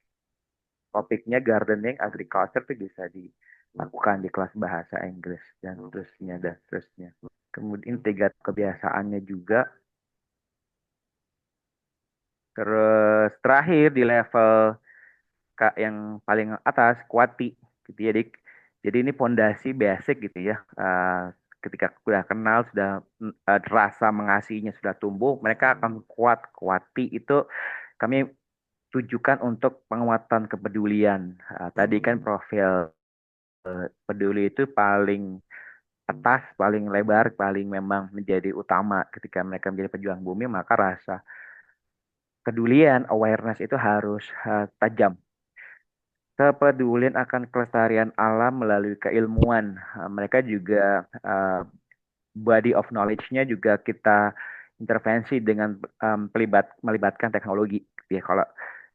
topiknya gardening, agriculture itu bisa dilakukan di kelas bahasa Inggris dan seterusnya dan seterusnya. Kemudian 3 kebiasaannya juga. Terus terakhir di level yang paling atas kuati gitu ya dik. Jadi ini pondasi basic gitu ya. Ketika sudah kenal, sudah rasa mengasihinya sudah tumbuh, mereka akan kuat. Kuati itu kami tujukan untuk penguatan kepedulian. Tadi kan profil peduli itu paling atas, paling lebar, paling memang menjadi utama ketika mereka menjadi pejuang bumi, maka rasa kepedulian, awareness itu harus tajam. Kepedulian akan kelestarian alam melalui keilmuan. Mereka juga body of knowledge-nya juga kita intervensi dengan melibatkan teknologi. Ya, kalau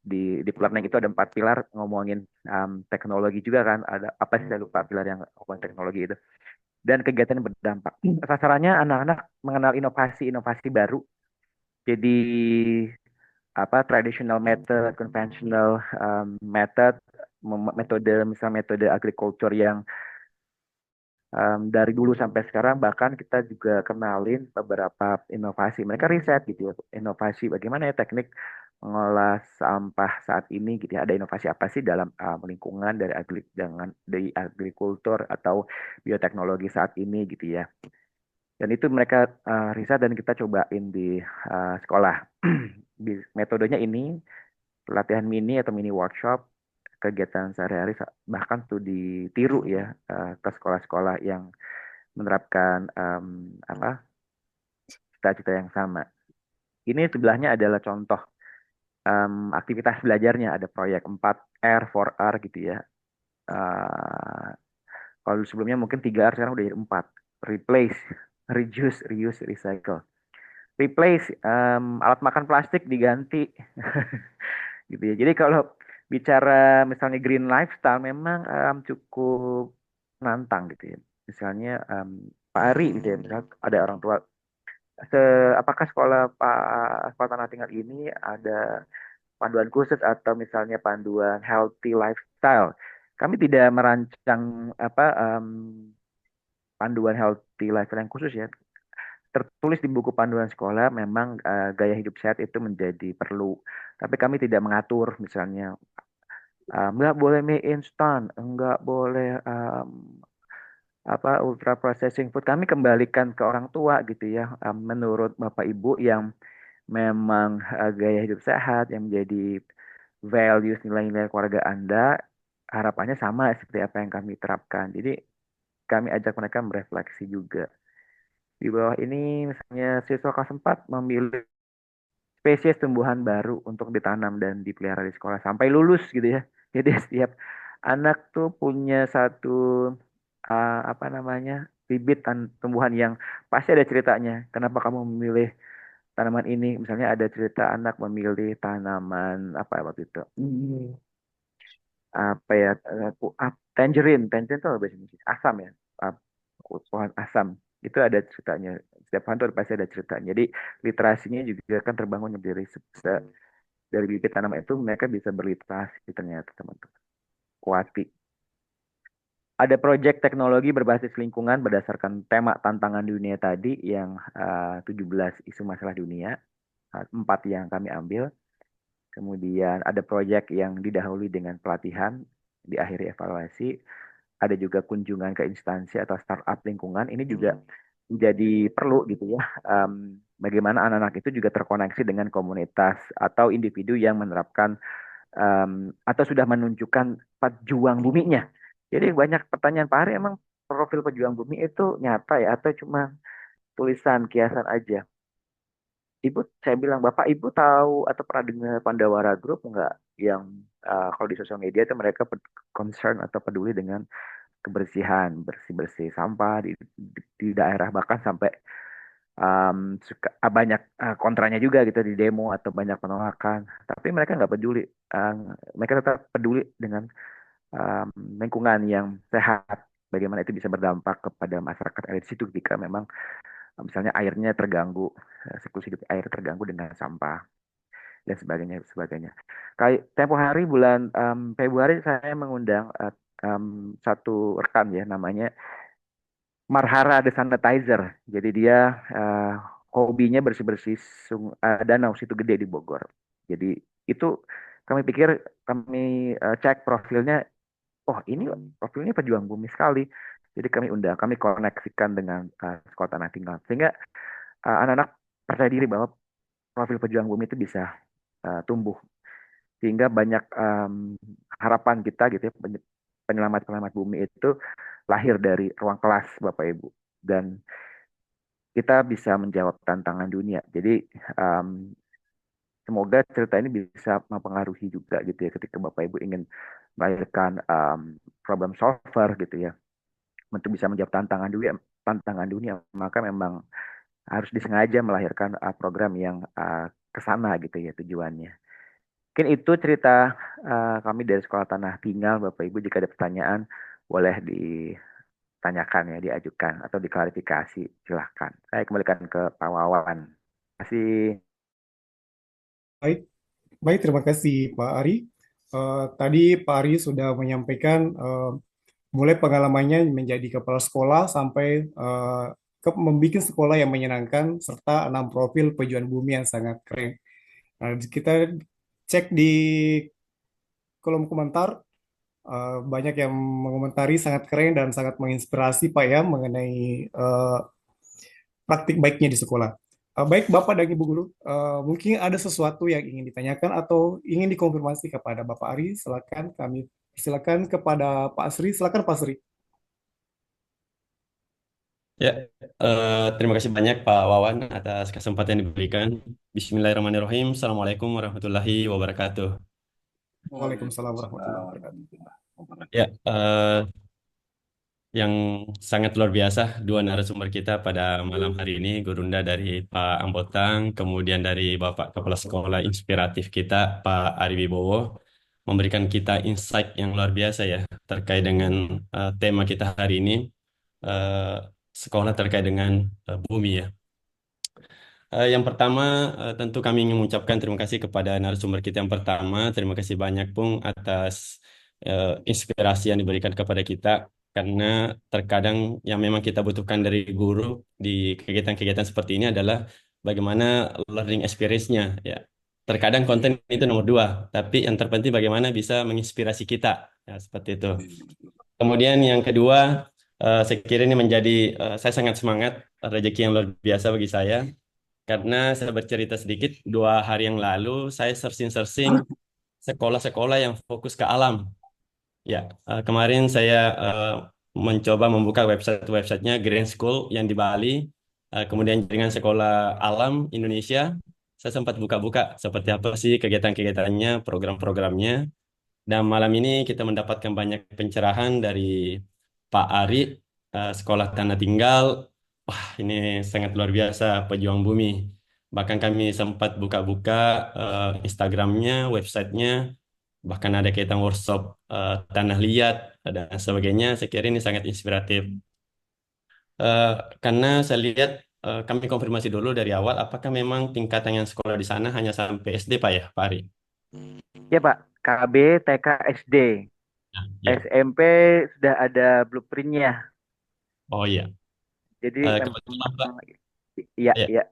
di planning itu ada 4 pilar ngomongin teknologi juga kan. Ada apa sih, saya lupa pilar yang ngomongin teknologi itu. Dan kegiatan yang berdampak. Sasarannya anak-anak mengenal inovasi-inovasi baru. Jadi traditional method, conventional method, metode agriculture yang dari dulu sampai sekarang, bahkan kita juga kenalin beberapa inovasi. Mereka riset gitu ya, inovasi bagaimana ya teknik mengolah sampah saat ini gitu ya. Ada inovasi apa sih dalam lingkungan dari agrikultur atau bioteknologi saat ini gitu ya. Dan itu mereka riset dan kita cobain di sekolah. Metodenya ini latihan mini atau mini workshop, kegiatan sehari-hari, bahkan tuh ditiru ya ke sekolah-sekolah yang menerapkan cita-cita yang sama. Ini sebelahnya adalah contoh aktivitas belajarnya, ada proyek 4R, 4R gitu ya. Kalau sebelumnya mungkin 3R, sekarang udah jadi 4. Replace, reduce, reuse, recycle. Replace, alat makan plastik diganti. Gitu ya. Jadi kalau bicara misalnya green lifestyle memang cukup menantang gitu ya. Misalnya Pak Ari gitu ya, misalnya ada orang tua, apakah sekolah tanah tinggal ini ada panduan khusus atau misalnya panduan healthy lifestyle? Kami tidak merancang panduan healthy lifestyle yang khusus ya. Tertulis di buku panduan sekolah memang gaya hidup sehat itu menjadi perlu. Tapi kami tidak mengatur misalnya nggak boleh mie instan, nggak boleh ultra processing food. Kami kembalikan ke orang tua gitu ya. Menurut Bapak Ibu yang memang gaya hidup sehat yang menjadi values, nilai-nilai keluarga Anda, harapannya sama seperti apa yang kami terapkan. Jadi kami ajak mereka merefleksi juga. Di bawah ini misalnya siswa kelas 4 memilih spesies tumbuhan baru untuk ditanam dan dipelihara di sekolah sampai lulus gitu ya. Jadi setiap anak tuh punya satu bibit tumbuhan yang pasti ada ceritanya. Kenapa kamu memilih tanaman ini? Misalnya ada cerita anak memilih tanaman apa waktu itu? Apa ya? Tangerine itu apa bahasa Indonesia? Asam ya. Pohon asam. Itu ada ceritanya. Setiap pohon itu pasti ada ceritanya. Jadi literasinya juga kan terbangun dari bibit tanaman itu mereka bisa berliterasi ternyata teman-teman. Kuati. Ada proyek teknologi berbasis lingkungan berdasarkan tema tantangan dunia tadi yang 17 isu masalah dunia, 4 yang kami ambil. Kemudian ada proyek yang didahului dengan pelatihan, diakhiri evaluasi. Ada juga kunjungan ke instansi atau startup lingkungan. Ini juga menjadi perlu gitu ya. Bagaimana anak-anak itu juga terkoneksi dengan komunitas atau individu yang menerapkan atau sudah menunjukkan pejuang buminya. Jadi banyak pertanyaan, Pak Ari, emang profil pejuang bumi itu nyata ya atau cuma tulisan kiasan aja? Ibu, saya bilang, Bapak Ibu tahu atau pernah dengar Pandawara Group nggak yang kalau di sosial media itu mereka concern atau peduli dengan kebersihan, bersih-bersih sampah di daerah, bahkan sampai banyak kontranya juga gitu di demo atau banyak penolakan. Tapi mereka nggak peduli. Eh, Mereka tetap peduli dengan um, lingkungan yang sehat. Bagaimana itu bisa berdampak kepada masyarakat air di situ jika memang misalnya airnya terganggu, siklus hidup air terganggu dengan sampah dan sebagainya sebagainya. Kayak tempo hari bulan Februari saya mengundang satu rekan ya namanya Marhara the Sanitizer. Jadi dia eh, hobinya bersih-bersih danau situ gede di Bogor. Jadi itu kami pikir kami cek profilnya, oh ini profilnya pejuang bumi sekali. Jadi kami undang, kami koneksikan dengan sekolah tanah tinggal. Sehingga anak-anak percaya diri bahwa profil pejuang bumi itu bisa tumbuh. Sehingga banyak harapan kita gitu ya, penyelamat-penyelamat bumi itu lahir dari ruang kelas Bapak Ibu. Dan kita bisa menjawab tantangan dunia. Jadi um, semoga cerita ini bisa mempengaruhi juga gitu ya ketika Bapak Ibu ingin melahirkan problem solver gitu ya untuk bisa menjawab tantangan dunia maka memang harus disengaja melahirkan program yang ke sana gitu ya tujuannya. Mungkin itu cerita kami dari Sekolah Tanah Tinggal. Bapak Ibu jika ada pertanyaan boleh ditanyakan ya, diajukan atau diklarifikasi. Silahkan. Saya kembalikan ke Pak Wawan. Terima kasih. Baik, baik, terima kasih Pak Ari. Tadi Pak Ari sudah menyampaikan mulai pengalamannya menjadi kepala sekolah sampai ke membuat sekolah yang menyenangkan serta 6 profil pejuang bumi yang sangat keren. Nah, kita cek di kolom komentar, banyak yang mengomentari sangat keren dan sangat menginspirasi Pak ya mengenai praktik baiknya di sekolah. Baik Bapak dan Ibu Guru, mungkin ada sesuatu yang ingin ditanyakan atau ingin dikonfirmasi kepada Bapak Ari. Silakan kepada Pak Sri. Silakan Pak Sri. Ya, terima kasih banyak Pak Wawan atas kesempatan yang diberikan. Bismillahirrahmanirrahim. Assalamualaikum warahmatullahi wabarakatuh. Waalaikumsalam warahmatullahi wabarakatuh. Ya, yang sangat luar biasa dua narasumber kita pada malam hari ini, Gurunda dari Pak Ambotang, kemudian dari Bapak Kepala Sekolah Inspiratif kita, Pak Ari Wibowo, memberikan kita insight yang luar biasa ya terkait dengan tema kita hari ini, eh, sekolah terkait dengan bumi ya. Yang pertama, tentu kami ingin mengucapkan terima kasih kepada narasumber kita yang pertama. Terima kasih banyak, Pung, atas inspirasi yang diberikan kepada kita. Karena terkadang yang memang kita butuhkan dari guru di kegiatan-kegiatan seperti ini adalah bagaimana learning experience-nya. Ya. Terkadang konten itu nomor dua, tapi yang terpenting bagaimana bisa menginspirasi kita. Ya, seperti itu. Kemudian yang kedua, saya kira ini menjadi, saya sangat semangat, rezeki yang luar biasa bagi saya karena saya bercerita sedikit, 2 hari yang lalu saya searching-searching sekolah-sekolah yang fokus ke alam. Ya, kemarin saya mencoba membuka website-websitenya Green School yang di Bali, kemudian jaringan sekolah alam Indonesia. Saya sempat buka-buka seperti apa sih kegiatan-kegiatannya, program-programnya. Dan malam ini kita mendapatkan banyak pencerahan dari Pak Ari, Sekolah Tanah Tinggal. Wah, ini sangat luar biasa, pejuang bumi. Bahkan kami sempat buka-buka Instagramnya, websitenya, bahkan ada kaitan workshop tanah liat dan sebagainya. Saya kira ini sangat inspiratif. Eh, karena saya lihat kami konfirmasi dulu dari awal, apakah memang tingkatan yang sekolah di sana hanya sampai SD, Pak ya, Pak Ari? Ya Pak, KB, TK, SD. Ya. SMP sudah ada blueprintnya. Oh iya. Jadi Kebetulan, Pak. memang iya, Ya. iya.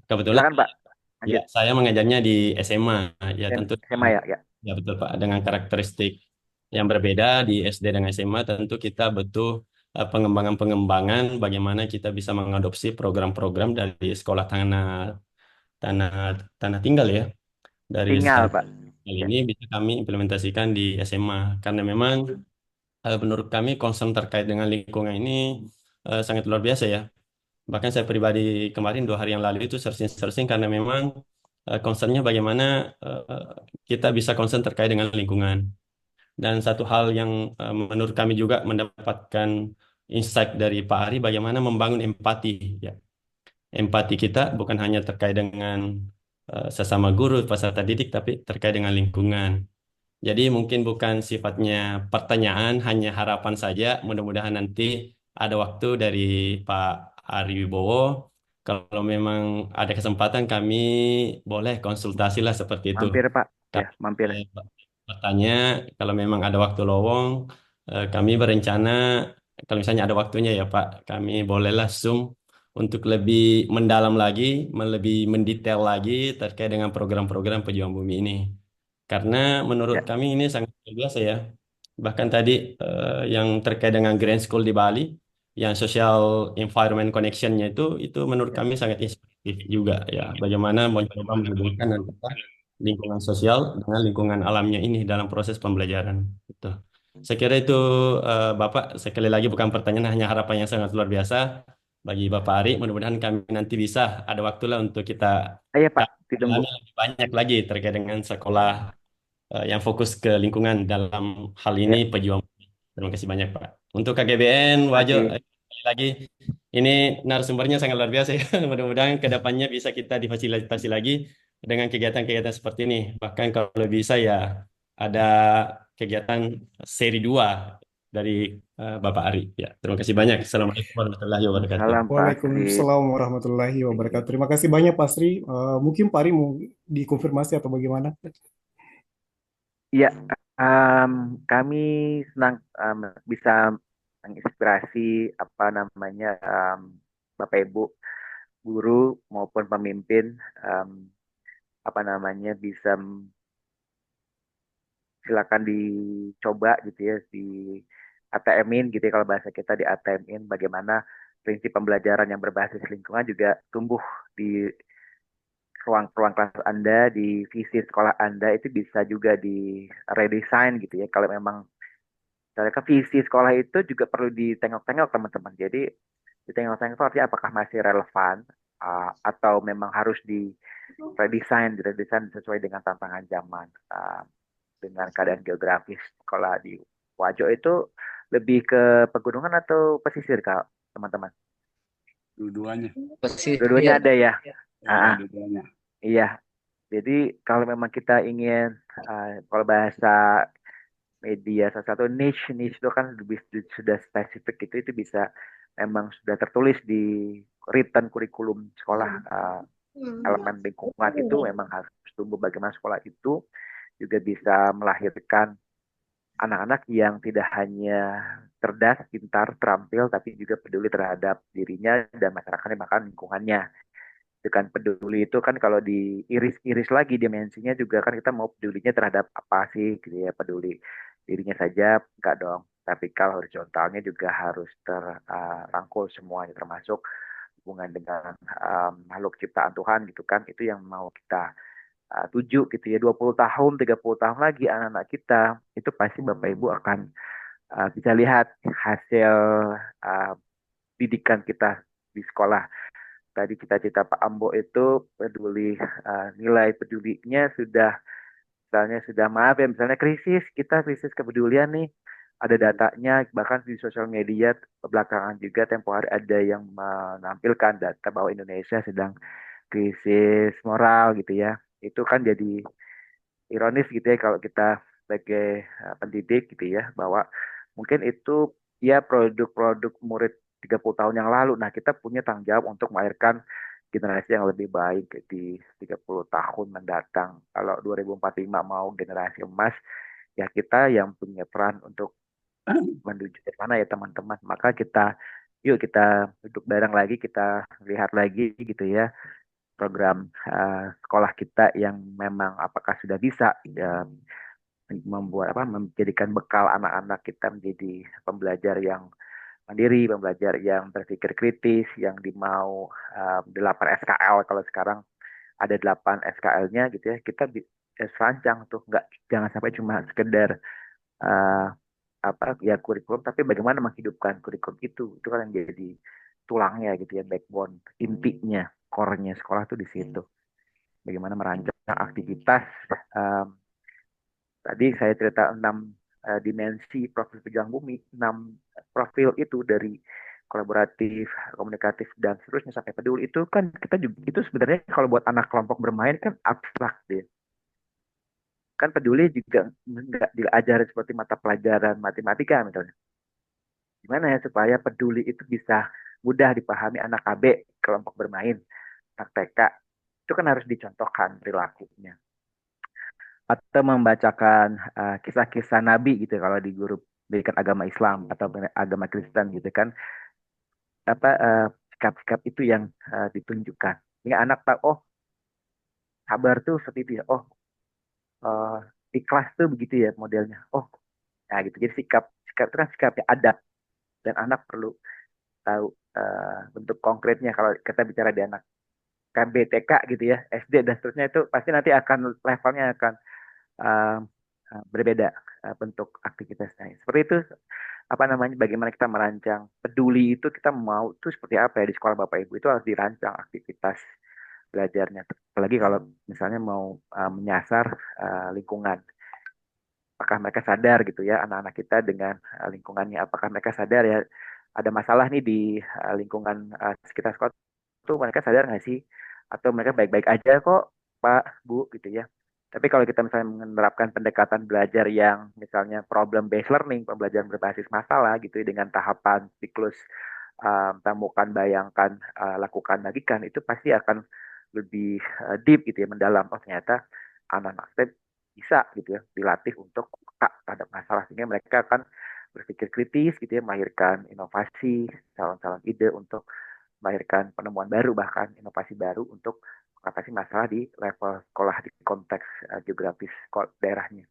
Kebetulan Silakan Pak. ya, Lanjut. saya mengajarnya di SMA. Ya tentu SMA ya, ya. ya betul Pak, dengan karakteristik yang berbeda di SD dan SMA tentu kita butuh pengembangan-pengembangan bagaimana kita bisa mengadopsi program-program dari sekolah tanah tanah tanah tinggal ya. Dari Tinggal sekolah Pak. tinggal Ya. ini bisa kami implementasikan di SMA karena memang menurut kami concern terkait dengan lingkungan ini sangat luar biasa ya. Bahkan saya pribadi kemarin 2 hari yang lalu itu searching-searching karena memang concernnya bagaimana eh, kita bisa concern terkait dengan lingkungan. Dan satu hal yang menurut kami juga mendapatkan insight dari Pak Ari bagaimana membangun empati. Ya, empati kita bukan hanya terkait dengan sesama guru, peserta didik, tapi terkait dengan lingkungan. Jadi mungkin bukan sifatnya pertanyaan, hanya harapan saja. Mudah-mudahan nanti ada waktu dari Pak Ari Wibowo. Kalau memang ada kesempatan kami boleh konsultasi lah seperti itu. Mampir Pak, ya Kami mampir. bertanya, kalau memang ada waktu lowong, kami berencana, kalau misalnya ada waktunya ya Pak, kami bolehlah Zoom untuk lebih mendalam lagi, lebih mendetail lagi terkait dengan program-program pejuang bumi ini. Karena menurut Ya, kami ini sangat luar biasa ya. Bahkan tadi yang terkait dengan Grand School di Bali, yang social environment connection-nya itu menurut ya. kami sangat inspiratif juga ya. Bagaimana mencoba menghubungkan antara lingkungan sosial dengan lingkungan alamnya ini dalam proses pembelajaran. Gitu. Saya kira itu Bapak, sekali lagi bukan pertanyaan, hanya harapan yang sangat luar biasa bagi Bapak Ari. Mudah-mudahan kami nanti bisa ada waktulah untuk kita Iya Pak, ditunggu. dalami lebih banyak lagi terkait dengan sekolah yang fokus ke lingkungan dalam hal ini Ya, pejuang. Terima kasih banyak Pak. Untuk KGBN, Wajo, kasih. sekali lagi ini narasumbernya sangat luar biasa ya. Mudah-mudahan ke depannya bisa kita difasilitasi lagi dengan kegiatan-kegiatan seperti ini. Bahkan kalau bisa ya ada kegiatan seri 2 dari Bapak Ari. Ya, terima kasih banyak. Assalamualaikum warahmatullahi wabarakatuh. Salam Pak Asri. Waalaikumsalam warahmatullahi wabarakatuh. Terima kasih banyak Pak Sri. Mungkin Pak Ari mau dikonfirmasi atau bagaimana? Ya, kami senang bisa menginspirasi apa namanya Bapak Ibu guru maupun pemimpin em, apa namanya bisa silakan dicoba gitu ya di ATM-in gitu ya kalau bahasa kita di ATM-in bagaimana prinsip pembelajaran yang berbasis lingkungan juga tumbuh di ruang-ruang kelas Anda, di visi sekolah Anda itu bisa juga di redesign gitu ya. Kalau memang misalnya visi sekolah itu juga perlu ditengok-tengok teman-teman. Jadi ditengok-tengok itu artinya apakah masih relevan atau memang harus di diredesign sesuai dengan tantangan zaman. Dengan keadaan geografis sekolah di Wajo itu lebih ke pegunungan atau pesisir Kak, teman-teman? Dua-duanya. Dua-duanya Pesisir. ada ya. Ya, Ah, dua-duanya. iya. Jadi kalau memang kita ingin kalau bahasa media salah satu niche itu kan lebih sudah spesifik itu bisa memang sudah tertulis di written kurikulum sekolah elemen lingkungan itu memang harus tumbuh bagaimana sekolah itu juga bisa melahirkan anak-anak yang tidak hanya cerdas, pintar, terampil, tapi juga peduli terhadap dirinya dan masyarakatnya, bahkan lingkungannya. Dengan peduli itu kan kalau diiris-iris lagi dimensinya juga kan kita mau pedulinya terhadap apa sih gitu ya, peduli dirinya saja enggak dong. Tapi kalau horizontalnya juga harus terrangkul semuanya termasuk hubungan dengan makhluk ciptaan Tuhan gitu kan. Itu yang mau kita tuju gitu ya 20 tahun 30 tahun lagi anak-anak kita itu pasti Bapak Ibu akan bisa lihat hasil uh, didikan kita di sekolah. Tadi cita-cita Pak Ambo itu peduli nilai pedulinya sudah misalnya sudah maaf ya misalnya krisis kepedulian nih ada datanya bahkan di sosial media belakangan juga tempo hari ada yang menampilkan data bahwa Indonesia sedang krisis moral gitu ya itu kan jadi ironis gitu ya kalau kita sebagai pendidik gitu ya bahwa mungkin itu ya produk-produk murid 30 tahun yang lalu. Nah, kita punya tanggung jawab untuk melahirkan generasi yang lebih baik di 30 tahun mendatang. Kalau 2045 mau generasi emas, ya kita yang punya peran untuk menuju ke sana ya teman-teman. Maka yuk kita duduk bareng lagi, kita lihat lagi gitu ya program sekolah kita yang memang apakah sudah bisa membuat menjadikan bekal anak-anak kita menjadi pembelajar yang mandiri, pembelajar yang berpikir kritis, yang dimau 8 SKL kalau sekarang ada 8 SKL-nya gitu ya. Kita serancang tuh nggak jangan sampai cuma sekedar uh, apa ya kurikulum tapi bagaimana menghidupkan kurikulum itu kan yang jadi tulangnya gitu ya, backbone, intinya, core-nya sekolah tuh di situ. Bagaimana merancang aktivitas. em, Tadi saya cerita 6 dimensi profil pejuang bumi, 6 profil itu dari kolaboratif, komunikatif dan seterusnya sampai peduli itu kan kita juga itu sebenarnya kalau buat anak kelompok bermain kan abstrak deh. Kan peduli juga nggak diajarin seperti mata pelajaran matematika misalnya. Gimana ya supaya peduli itu bisa mudah dipahami anak KB kelompok bermain, anak TK. Itu kan harus dicontohkan perilakunya. Atau membacakan kisah-kisah Nabi gitu kalau di guru pendidikan agama Islam atau agama Kristen gitu kan apa sikap-sikap itu yang ditunjukkan sehingga anak tahu oh sabar tuh seperti itu ya oh eh, ikhlas tuh begitu ya modelnya oh nah gitu jadi sikap sikap itu kan sikapnya adab dan anak perlu tahu bentuk konkretnya kalau kita bicara di anak KBTK gitu ya SD dan seterusnya itu pasti nanti akan levelnya akan uh, berbeda bentuk aktivitasnya. Seperti itu apa namanya bagaimana kita merancang peduli itu kita mau tuh seperti apa ya di sekolah Bapak Ibu itu harus dirancang aktivitas belajarnya. Apalagi kalau misalnya mau menyasar lingkungan. Apakah mereka sadar gitu ya anak-anak kita dengan lingkungannya. Apakah mereka sadar ya ada masalah nih di lingkungan sekitar sekolah itu mereka sadar nggak sih? Atau mereka baik-baik aja kok Pak, Bu gitu ya. Tapi kalau kita misalnya menerapkan pendekatan belajar yang misalnya problem based learning, pembelajaran berbasis masalah gitu ya, dengan tahapan siklus temukan, bayangkan, lakukan, bagikan, itu pasti akan lebih deep gitu ya, mendalam. Oh ternyata anak-anak STEM bisa gitu ya, dilatih untuk peka terhadap masalah sehingga mereka akan berpikir kritis gitu ya, melahirkan inovasi, calon-calon ide untuk melahirkan penemuan baru bahkan inovasi baru untuk mengatasi masalah di level sekolah di konteks geografis daerahnya.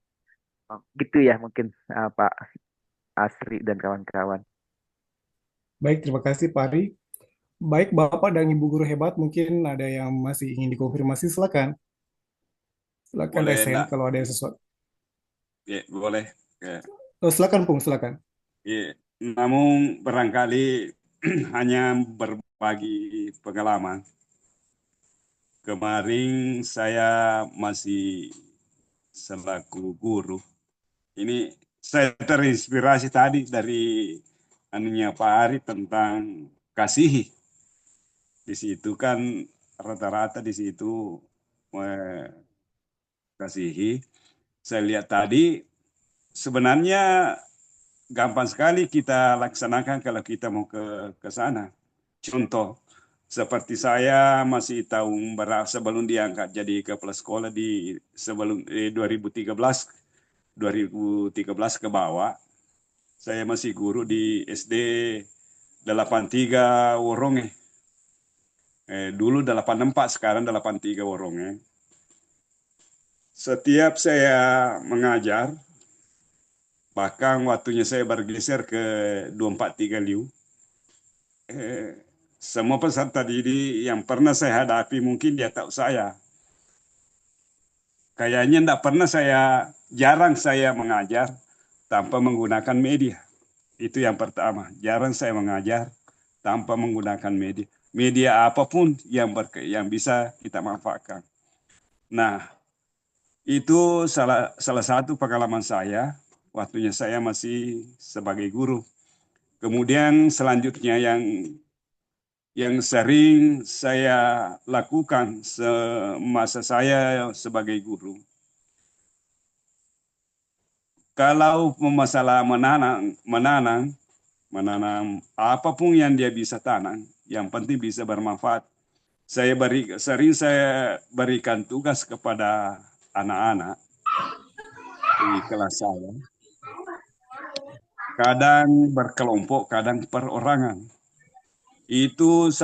Gitu ya mungkin Pak Asri dan kawan-kawan. Baik, terima kasih Pak Ari. Baik, Bapak dan Ibu guru hebat, mungkin ada yang masih ingin dikonfirmasi, silakan. Silakan Boleh resen enggak? kalau ada sesuatu. Ya, boleh. Ya. Oh, silakan Pung, silakan. Ya. Namun barangkali hanya berbagi pengalaman. Kemarin saya masih selaku guru. Ini saya terinspirasi tadi dari anunya Pak Ari tentang kasihi. Di situ kan rata-rata di situ kasihi. Saya lihat tadi sebenarnya gampang sekali kita laksanakan kalau kita mau ke sana. Contoh, seperti saya masih tahun sebelum diangkat jadi kepala sekolah di sebelum 2013 ke bawah, saya masih guru di SD 83 Woronge. Dulu 84, sekarang 83 Woronge. Setiap saya mengajar, bahkan waktunya saya bergeser ke 243 Liu, semua peserta didik yang pernah saya hadapi mungkin dia tahu saya. Kayaknya tidak pernah jarang saya mengajar tanpa menggunakan media. Itu yang pertama, jarang saya mengajar tanpa menggunakan media. Media apapun yang bisa kita manfaatkan. Nah, itu salah satu pengalaman saya waktunya saya masih sebagai guru. Kemudian selanjutnya yang sering saya lakukan semasa saya sebagai guru. Kalau masalah menanam apapun yang dia bisa tanam, yang penting bisa bermanfaat. Sering saya berikan tugas kepada anak-anak di kelas saya. Kadang berkelompok, kadang perorangan. Itu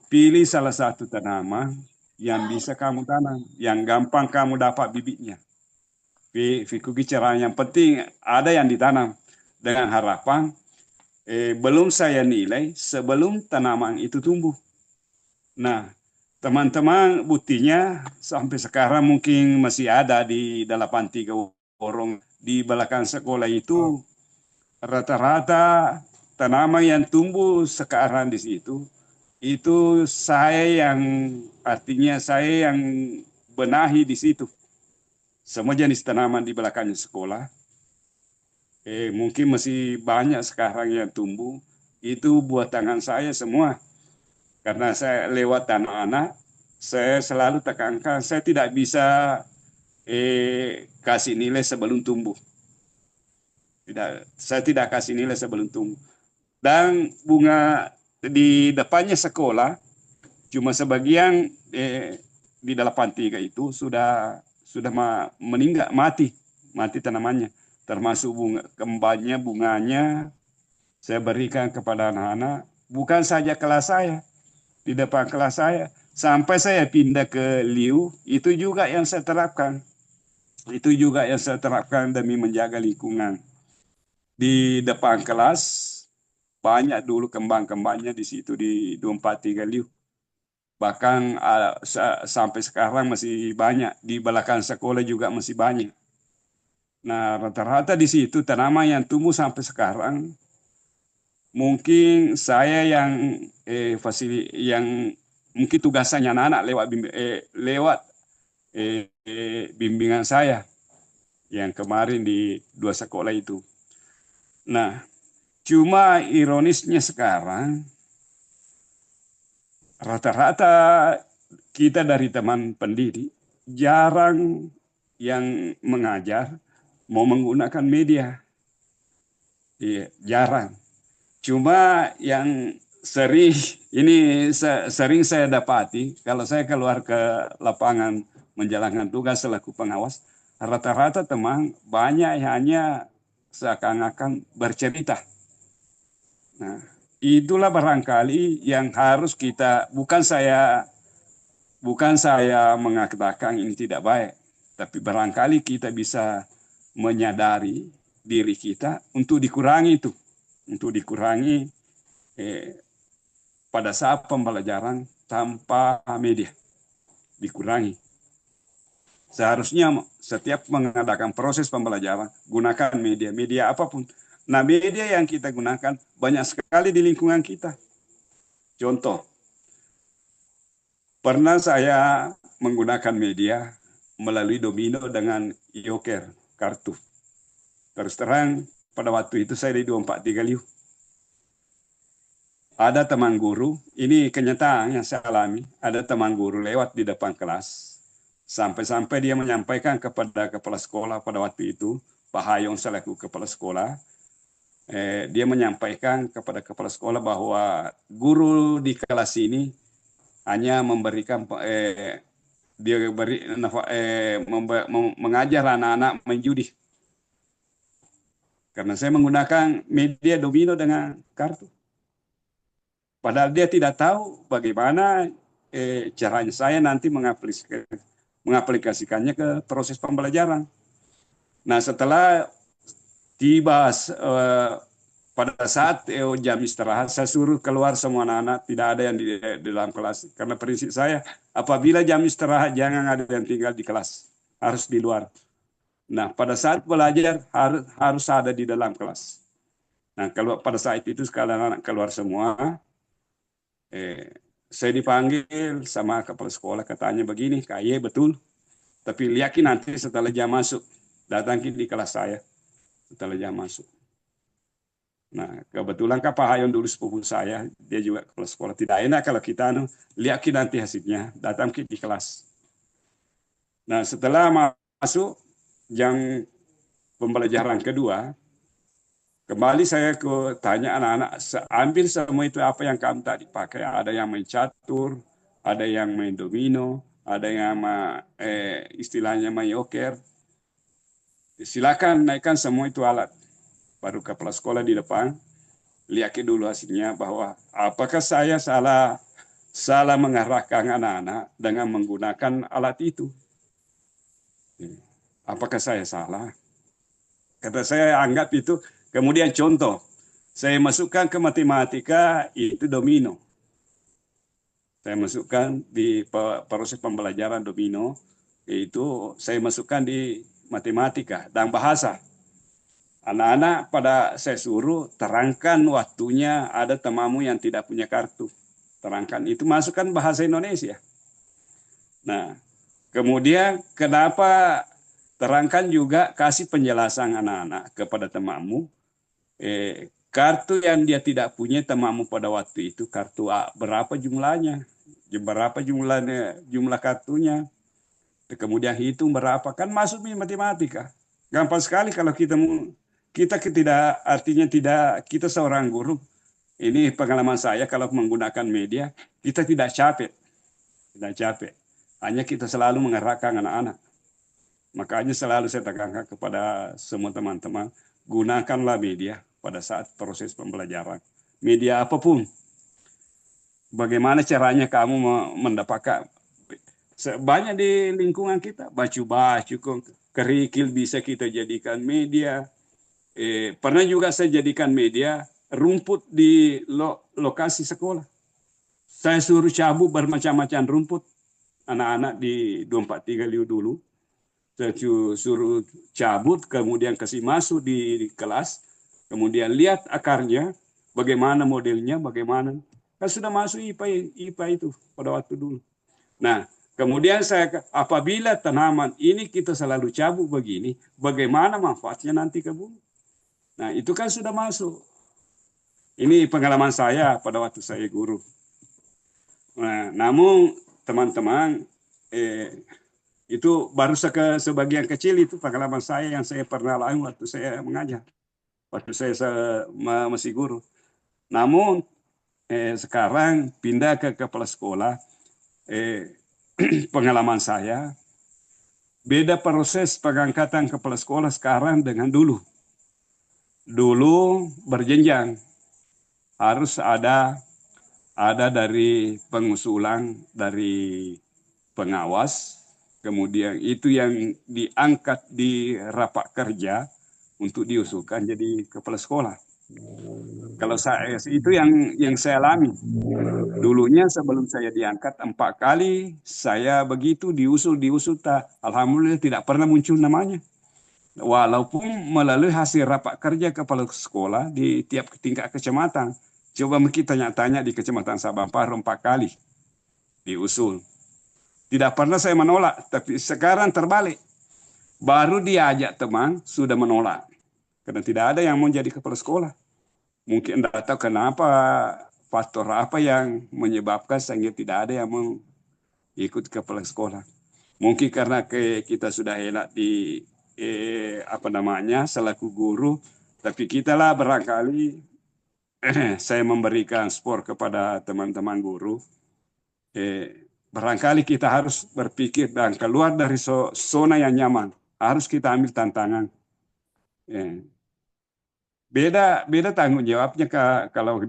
pilih salah satu tanaman yang bisa kamu tanam, yang gampang kamu dapat bibitnya. Fikugi cara yang penting ada yang ditanam dengan harapan belum saya nilai sebelum tanaman itu tumbuh. Nah, teman-teman buktinya sampai sekarang mungkin masih ada di 83 orang di belakang sekolah itu rata-rata tanaman yang tumbuh sekarang di situ, itu artinya saya yang benahi di situ. Semua jenis tanaman di belakangnya sekolah. Mungkin masih banyak sekarang yang tumbuh. Itu buat tangan saya semua. Karena saya lewat anak-anak, saya selalu tekankan, saya tidak bisa kasih nilai sebelum tumbuh. Saya tidak kasih nilai sebelum tumbuh. Dan bunga di depannya sekolah, cuma sebagian di 83 itu sudah meninggal, mati tanamannya. Termasuk bunganya saya berikan kepada anak-anak, bukan saja kelas saya, di depan kelas saya. Sampai saya pindah ke Liu, itu juga yang saya terapkan. Itu juga yang saya terapkan demi menjaga lingkungan. Di depan kelas, banyak dulu kembang-kembangnya di situ di 243 Liu. Bahkan sampai sekarang masih banyak. Di belakang sekolah juga masih banyak. Nah, rata-rata di situ tanaman yang tumbuh sampai sekarang, mungkin saya yang mungkin tugasannya anak-anak lewat bimbingan saya yang kemarin di 2 sekolah itu. Nah, cuma ironisnya sekarang rata-rata kita dari teman pendidik jarang yang mengajar mau menggunakan media. Iya, jarang. Cuma yang sering saya dapati kalau saya keluar ke lapangan menjalankan tugas selaku pengawas, rata-rata teman banyak hanya seakan-akan bercerita. Nah, itulah barangkali yang harus kita, bukan saya mengatakan ini tidak baik, tapi barangkali kita bisa menyadari diri kita untuk dikurangi itu, untuk dikurangi pada saat pembelajaran tanpa media, dikurangi. Seharusnya setiap mengadakan proses pembelajaran, gunakan media apapun. Nah, media yang kita gunakan banyak sekali di lingkungan kita. Contoh, pernah saya menggunakan media melalui domino dengan yoker, kartu. Terus terang, pada waktu itu saya di 243 Liu. Ada teman guru, ini kenyataan yang saya alami, ada teman guru lewat di depan kelas. Sampai-sampai dia menyampaikan kepada kepala sekolah pada waktu itu, Pak Hayong selaku kepala sekolah, dia menyampaikan kepada kepala sekolah bahwa guru di kelas ini hanya memberikan mengajar anak-anak main judi. Karena saya menggunakan media domino dengan kartu. Padahal dia tidak tahu bagaimana caranya saya nanti mengaplikasikannya ke proses pembelajaran. Nah, setelah tiba pada saat jam istirahat, saya suruh keluar semua anak-anak, tidak ada yang di dalam kelas. Karena prinsip saya, apabila jam istirahat jangan ada yang tinggal di kelas, harus di luar. Nah, pada saat belajar harus ada di dalam kelas. Nah, kalau pada saat itu sekalian anak keluar semua, saya dipanggil sama kepala sekolah, katanya begini, KY betul, tapi lihat nanti setelah jam masuk, datang di kelas saya setelah jam masuk. Nah, kebetulan Pak Hayong dulu sepupu saya, dia juga kepala sekolah. Tidak enak kalau kita lihat nanti hasilnya, datang di kelas. Nah, setelah masuk jam pembelajaran kedua, kembali saya tanya anak-anak, ambil semua itu apa yang kamu tadi pakai. Ada yang main catur, ada yang main domino, ada yang istilahnya main yoker. Silakan naikkan semua itu alat. Baru kepala sekolah di depan, lihat dulu hasilnya bahwa apakah saya salah mengarahkan anak-anak dengan menggunakan alat itu. Apakah saya salah? Kata saya anggap itu. Kemudian contoh, saya masukkan ke matematika itu domino. Saya masukkan di proses pembelajaran domino, itu saya masukkan di matematika dan bahasa. Anak-anak pada saya suruh terangkan waktunya ada temamu yang tidak punya kartu. Terangkan itu masukkan bahasa Indonesia. Nah, kemudian kenapa terangkan juga kasih penjelasan anak-anak kepada temamu. Kartu yang dia tidak punya temamu pada waktu itu kartu A, berapa jumlahnya, berapa jumlah kartunya. Kemudian hitung berapa, kan masuk di matematika. Gampang sekali kalau kita tidak, artinya tidak, kita seorang guru. Ini pengalaman saya kalau menggunakan media, kita tidak capek. Tidak capek. Hanya kita selalu mengerahkan anak-anak. Makanya selalu saya tekankan kepada semua teman-teman, gunakanlah media pada saat proses pembelajaran. Media apapun. Bagaimana caranya kamu mendapatkan, banyak di lingkungan kita, baju-baju, kerikil bisa kita jadikan media. Pernah juga saya jadikan media rumput di lokasi sekolah. Saya suruh cabut bermacam-macam rumput. Anak-anak di 243 Liu dulu. Saya suruh cabut, kemudian kasih masuk di kelas. Kemudian lihat akarnya, bagaimana modelnya, bagaimana. Kan sudah masuk IPA itu pada waktu dulu. Nah, kemudian apabila tanaman ini kita selalu cabut begini, bagaimana manfaatnya nanti ke bumi? Nah, itu kan sudah masuk. Ini pengalaman saya pada waktu saya guru. Nah, namun teman-teman, itu baru sebagian kecil itu pengalaman saya yang saya pernah alami waktu saya mengajar. Waktu saya masih guru. Namun, sekarang pindah ke kepala sekolah, pengalaman saya, beda proses pengangkatan kepala sekolah sekarang dengan dulu. Dulu berjenjang, harus ada dari pengusulan, dari pengawas, kemudian itu yang diangkat di rapat kerja untuk diusulkan jadi kepala sekolah. Kalau saya itu yang saya alami. Dulunya sebelum saya diangkat 4 kali saya begitu diusul alhamdulillah tidak pernah muncul namanya. Walaupun melalui hasil rapat kerja kepala sekolah di tiap tingkat kecamatan. Coba kita tanya di kecamatan Sabamparo 4 kali diusul. Tidak pernah saya menolak, tapi sekarang terbalik. Baru diajak teman sudah menolak. Karena tidak ada yang mau jadi kepala sekolah. Mungkin tidak tahu kenapa, faktor apa yang menyebabkan sehingga tidak ada yang mau ikut kepala sekolah. Mungkin karena kita sudah enak di selaku guru, tapi kita lah barangkali saya memberikan sport kepada teman-teman guru. Barangkali kita harus berpikir dan keluar dari zona yang nyaman. Harus kita ambil tantangan. Beda tanggung jawabnya kalau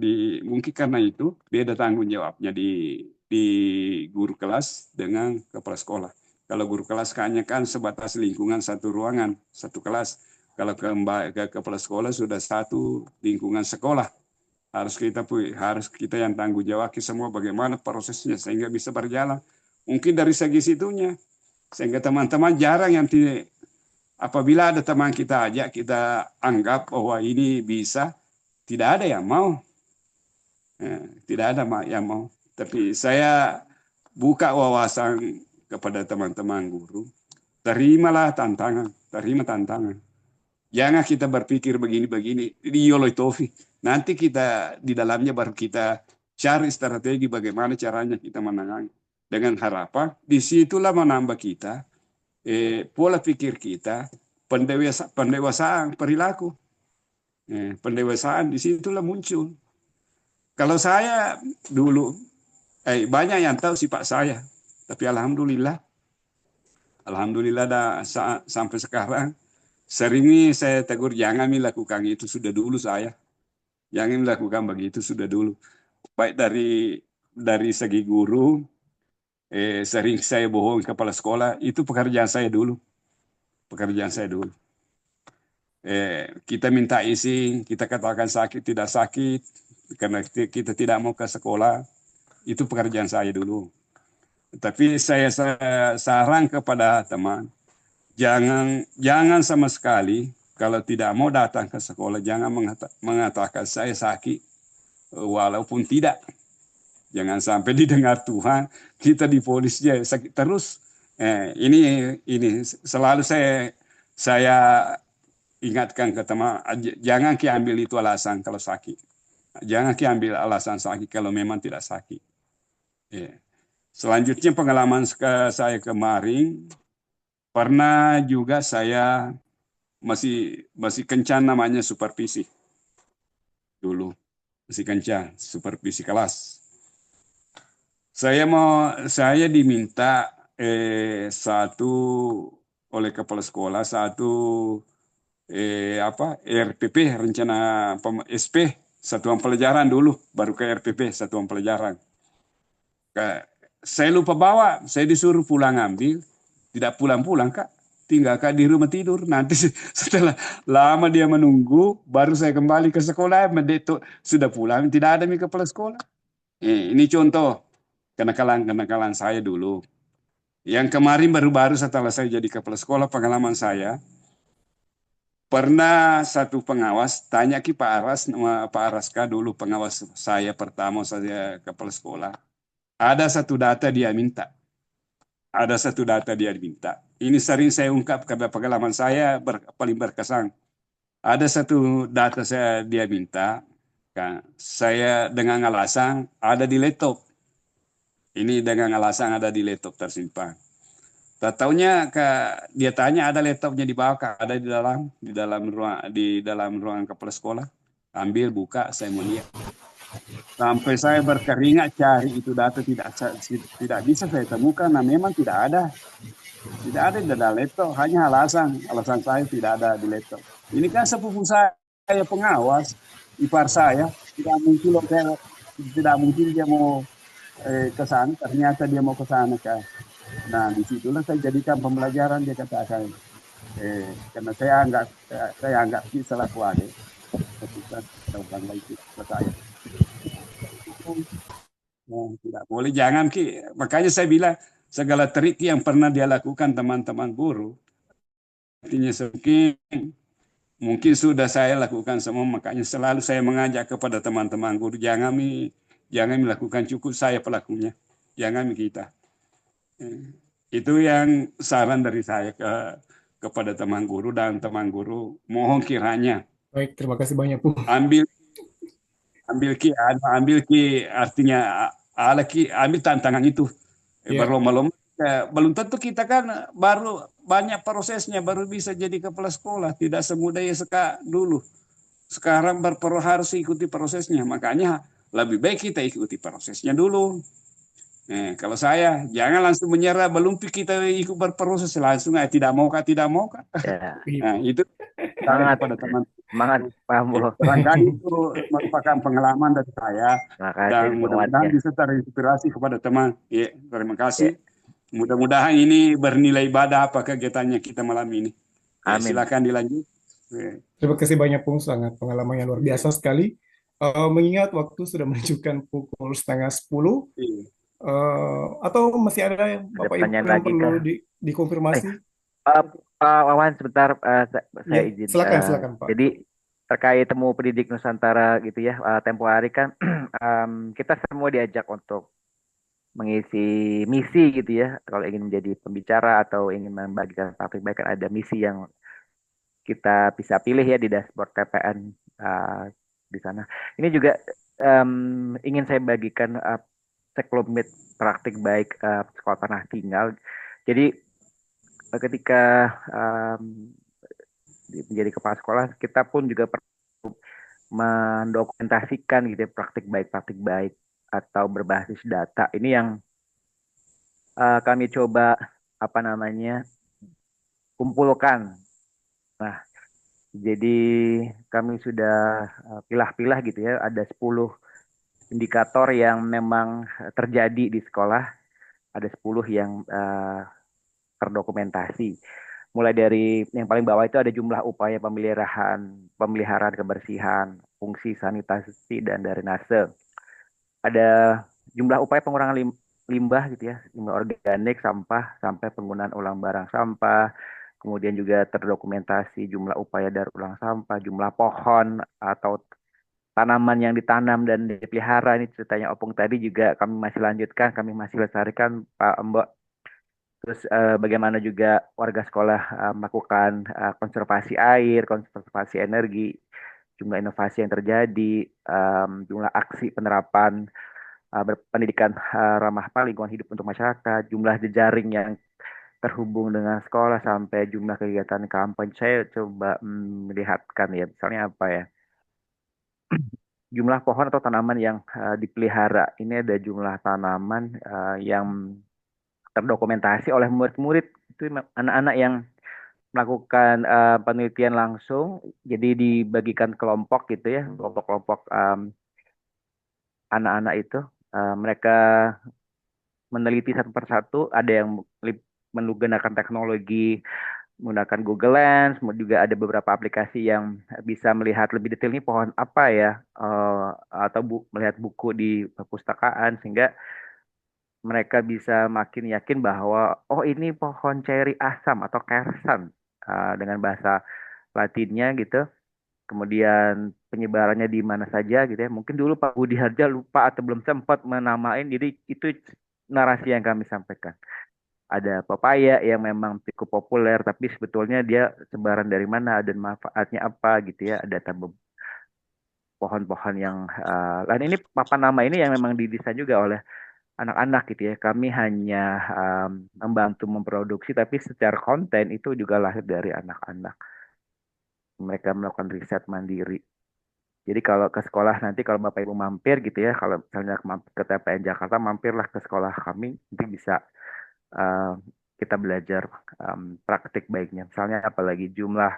mungkin karena itu beda tanggung jawabnya di guru kelas dengan kepala sekolah. Kalau guru kelas hanya kan sebatas lingkungan satu ruangan, satu kelas. Kalau ke kepala sekolah sudah satu lingkungan sekolah. Harus kita yang tanggung jawab semua bagaimana prosesnya sehingga bisa berjalan. Mungkin dari segi situnya sehingga teman-teman jarang yang apabila ada teman kita ajak, kita anggap bahwa ini bisa, tidak ada yang mau. Tidak ada yang mau. Tapi saya buka wawasan kepada teman-teman guru. Terimalah tantangan, terima tantangan. Jangan kita berpikir begini-begini, Yoloitofi. Nanti kita di dalamnya baru kita cari strategi bagaimana caranya kita menangani. Dengan harapan, disitulah menambah kita pola pikir kita, pendewasaan perilaku. Pendewasaan disitulah muncul. Kalau saya dulu, banyak yang tahu sifat saya. Tapi alhamdulillah sampai sekarang, sering saya tegur, jangan melakukan itu sudah dulu saya. Jangan melakukan begitu sudah dulu. Baik dari segi guru, sering saya bohong kepala sekolah, itu pekerjaan saya dulu. Kita minta izin, kita katakan sakit, tidak sakit, karena kita tidak mau ke sekolah, itu pekerjaan saya dulu. Tapi saya saran kepada teman, jangan sama sekali kalau tidak mau datang ke sekolah, jangan mengatakan saya sakit, walaupun tidak. Jangan sampai didengar Tuhan, kita divonis dia sakit terus. Ini selalu saya ingatkan ke teman, jangan ambil itu alasan kalau sakit. Jangan ambil alasan sakit kalau memang tidak sakit. Selanjutnya pengalaman saya kemarin, pernah juga saya masih kencan namanya supervisi dulu, masih kencan supervisi kelas. Saya diminta satu oleh kepala sekolah, satu RPP, rencana SP, satuan pelajaran dulu, baru ke RPP, satuan pelajaran. Saya lupa bawa, saya disuruh pulang ambil, tidak pulang-pulang Kak, tinggal Kak di rumah tidur. Nanti setelah lama dia menunggu, baru saya kembali ke sekolah, sudah pulang, tidak ada kepala sekolah. Ini contoh kenakalan saya dulu. Yang kemarin baru-baru setelah saya jadi kepala sekolah, pengalaman saya, pernah satu pengawas tanya ke Pak Aras, Pak Araska dulu pengawas saya pertama saya kepala sekolah. Ada satu data dia minta. Ini sering saya ungkap karena pengalaman saya paling berkesan. Ada satu data dia minta, kan, saya dengan alasan ada di laptop. Ini dengan alasan ada di laptop tersimpan. Tak taunya dia tanya ada laptopnya di bawah, ada di dalam ruangan kepala sekolah. Ambil, buka, saya mau lihat. Sampai saya berkeringat cari itu data, tidak bisa saya temukan. Nah, memang tidak ada di dalam laptop. Hanya alasan saya tidak ada di laptop. Ini kan sepupu saya pengawas, ipar saya. Tidak mungkin dia mau ke sana, ternyata dia mau ke sana kan. Nah, disitulah saya jadikan pembelajaran, dia katakan, karena saya anggap selaku adik, ketika kita ulang lagi ke saya. Tidak boleh, jangan makanya saya bilang segala trik yang pernah dia lakukan teman-teman guru, artinya mungkin sudah saya lakukan semua. Makanya selalu saya mengajak kepada teman-teman guru, jangan melakukan, cukup saya pelakunya, jangan kita. Itu yang saran dari saya kepada teman guru, dan teman guru mohon kiranya Baik, terima kasih banyak Bu. ambil artinya ambil tantangan itu. Berlomba-lomba, belum tentu kita kan baru banyak prosesnya baru bisa jadi kepala sekolah, tidak semudah ya dulu. Sekarang harus ikuti prosesnya, makanya lebih baik kita ikuti prosesnya dulu. Kalau saya jangan langsung menyerah, belum kita ikut berproses langsung tidak mau kak. Ya. Nah, itu Semangat pada teman. Semangat Pak Ambo. Barangkali itu merupakan pengalaman dari saya, dan mudah-mudahan bisa terinspirasi kepada teman. Terima kasih. Mudah-mudahan ini bernilai ibadah apa kegiatannya kita malam ini. Amin. Silakan dilanjut. Terima kasih banyak Pung, sangat pengalaman yang luar biasa sekali. Mengingat waktu sudah menunjukkan pukul 9:30, atau masih ada Bapak Ibu yang perlu dikonfirmasi? Pak Wawan, sebentar saya izin. Silakan Pak. Jadi terkait temu pendidik Nusantara gitu ya, tempo hari kan kita semua diajak untuk mengisi misi gitu ya. Kalau ingin menjadi pembicara atau ingin membagikan praktik baik, kan ada misi yang kita bisa pilih ya di dashboard TPN di sana. Ini juga ingin saya bagikan sekelumit praktik baik sekolah tanah tinggal. Jadi ketika menjadi kepala sekolah, kita pun juga perlu mendokumentasikan gitu ya, praktik baik atau berbasis data. Ini yang kami coba kumpulkan. Nah, jadi kami sudah pilah-pilah gitu ya, ada 10 indikator yang memang terjadi di sekolah, ada 10 yang terdokumentasi. Mulai dari yang paling bawah itu ada jumlah upaya pemeliharaan kebersihan, fungsi sanitasi dan drainase. Ada jumlah upaya pengurangan limbah gitu ya, limbah organik, sampah, sampai penggunaan ulang barang sampah, Kemudian juga terdokumentasi jumlah upaya daur ulang sampah, jumlah pohon atau tanaman yang ditanam dan dipelihara. Ini ceritanya Opung tadi juga kami masih lanjutkan, kami masih lestarikan, Pak Mbok. Terus bagaimana juga warga sekolah melakukan konservasi air, konservasi energi, jumlah inovasi yang terjadi, jumlah aksi penerapan pendidikan ramah lingkungan hidup untuk masyarakat, jumlah jejaring yang terhubung dengan sekolah sampai jumlah kegiatan kampanye. Saya coba melihatkan ya, misalnya apa ya, jumlah pohon atau tanaman yang dipelihara. Ini ada jumlah tanaman yang terdokumentasi oleh murid-murid, itu anak-anak yang melakukan penelitian langsung, jadi dibagikan kelompok gitu ya, kelompok-kelompok anak-anak itu. Mereka meneliti satu persatu, ada yang menggunakan teknologi, menggunakan Google Lens, juga ada beberapa aplikasi yang bisa melihat lebih detail ini pohon apa ya, atau melihat buku di perpustakaan, sehingga mereka bisa makin yakin bahwa oh ini pohon ceri asam atau kersen dengan bahasa Latinnya gitu. Kemudian penyebarannya di mana saja gitu ya. Mungkin dulu Pak Budi Harja lupa atau belum sempat menamain, jadi itu narasi yang kami sampaikan. Ada pepaya yang memang cukup populer, tapi sebetulnya dia sebaran dari mana dan manfaatnya apa gitu ya. Ada pohon-pohon yang lain, ini papan nama ini yang memang didesain juga oleh anak-anak gitu ya. Kami hanya membantu memproduksi, tapi secara konten itu juga lahir dari anak-anak. Mereka melakukan riset mandiri. Jadi kalau ke sekolah nanti, kalau Bapak Ibu mampir gitu ya, kalau misalnya ke TPN Jakarta, mampirlah ke sekolah kami, nanti bisa uh, kita belajar praktik baiknya. Misalnya apalagi jumlah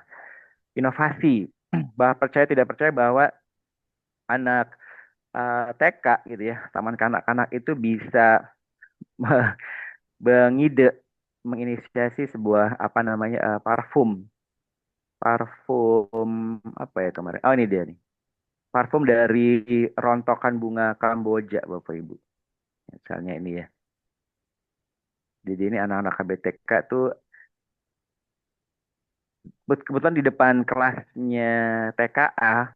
inovasi. Bah percaya tidak percaya bahwa anak TK gitu ya, taman kanak-kanak itu bisa mengide, menginisiasi sebuah apa namanya parfum, parfum apa ya kemarin? Oh ini dia nih, parfum dari rontokan bunga Kamboja, Bapak Ibu. Misalnya ini ya. Jadi ini anak-anak KBTK tuh kebetulan di depan kelasnya TKA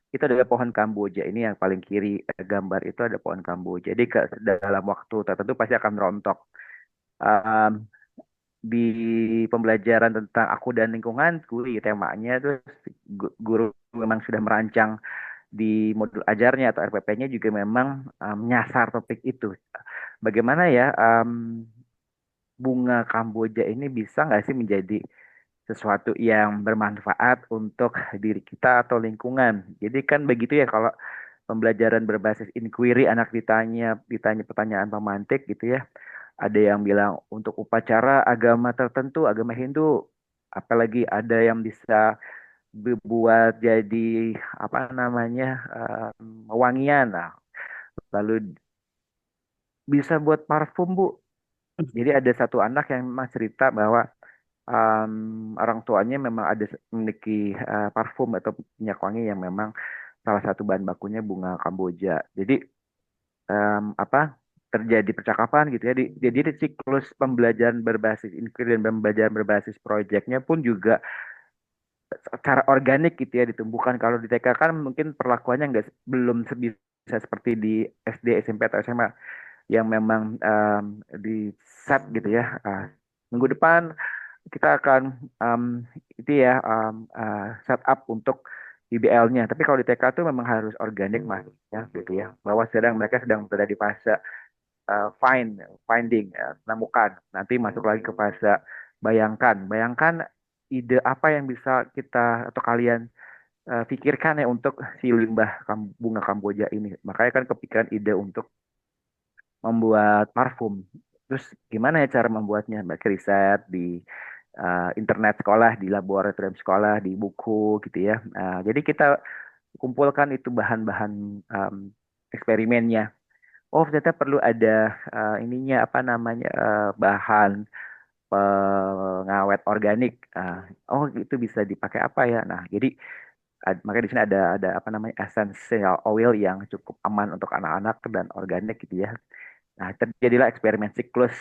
itu ada pohon Kamboja. Ini yang paling kiri gambar itu ada pohon Kamboja. Jadi dalam waktu tertentu pasti akan rontok. Um, di pembelajaran tentang aku dan lingkungan, guru temanya tuh guru memang sudah merancang di modul ajarnya atau RPP-nya juga memang menyasar topik itu. Bagaimana ya bunga Kamboja ini bisa nggak sih menjadi sesuatu yang bermanfaat untuk diri kita atau lingkungan. Jadi kan begitu ya, kalau pembelajaran berbasis inquiry, anak ditanya ditanya pertanyaan pemantik gitu ya. Ada yang bilang untuk upacara agama tertentu, agama Hindu, apalagi ada yang bisa dibuat jadi apa namanya wangian. Nah, lalu bisa buat parfum, Bu. Jadi ada satu anak yang memang cerita bahwa orang tuanya memang ada memiliki parfum atau minyak wangi yang memang salah satu bahan bakunya bunga Kamboja. Jadi apa terjadi percakapan gitu ya. Jadi siklus pembelajaran berbasis inquiry dan pembelajaran berbasis proyeknya pun juga secara organik gitu ya ditumbuhkan. Kalau di TK kan mungkin perlakuannya nggak belum bisa seperti di SD, SMP atau SMA yang memang di set gitu ya. Minggu depan kita akan itu ya set up untuk IBL-nya. Tapi kalau di TK itu memang harus organik mas, ya gitu ya. Bahwa mereka sedang berada di fase finding, menemukan. Nanti masuk lagi ke fase bayangkan. Bayangkan ide apa yang bisa kita atau kalian pikirkan ya untuk si limbah bunga Kamboja ini. Makanya kan kepikiran ide untuk membuat parfum. Terus gimana ya cara membuatnya? Mereka riset di internet sekolah, di laboratorium sekolah, di buku gitu ya. Jadi kita kumpulkan itu bahan-bahan eksperimennya. Oh, ternyata perlu ada ininya apa namanya bahan pengawet organik. Oh, itu bisa dipakai apa ya? Nah, jadi makanya di sini ada apa namanya essential oil yang cukup aman untuk anak-anak dan organik gitu ya. Nah, terjadilah eksperimen siklus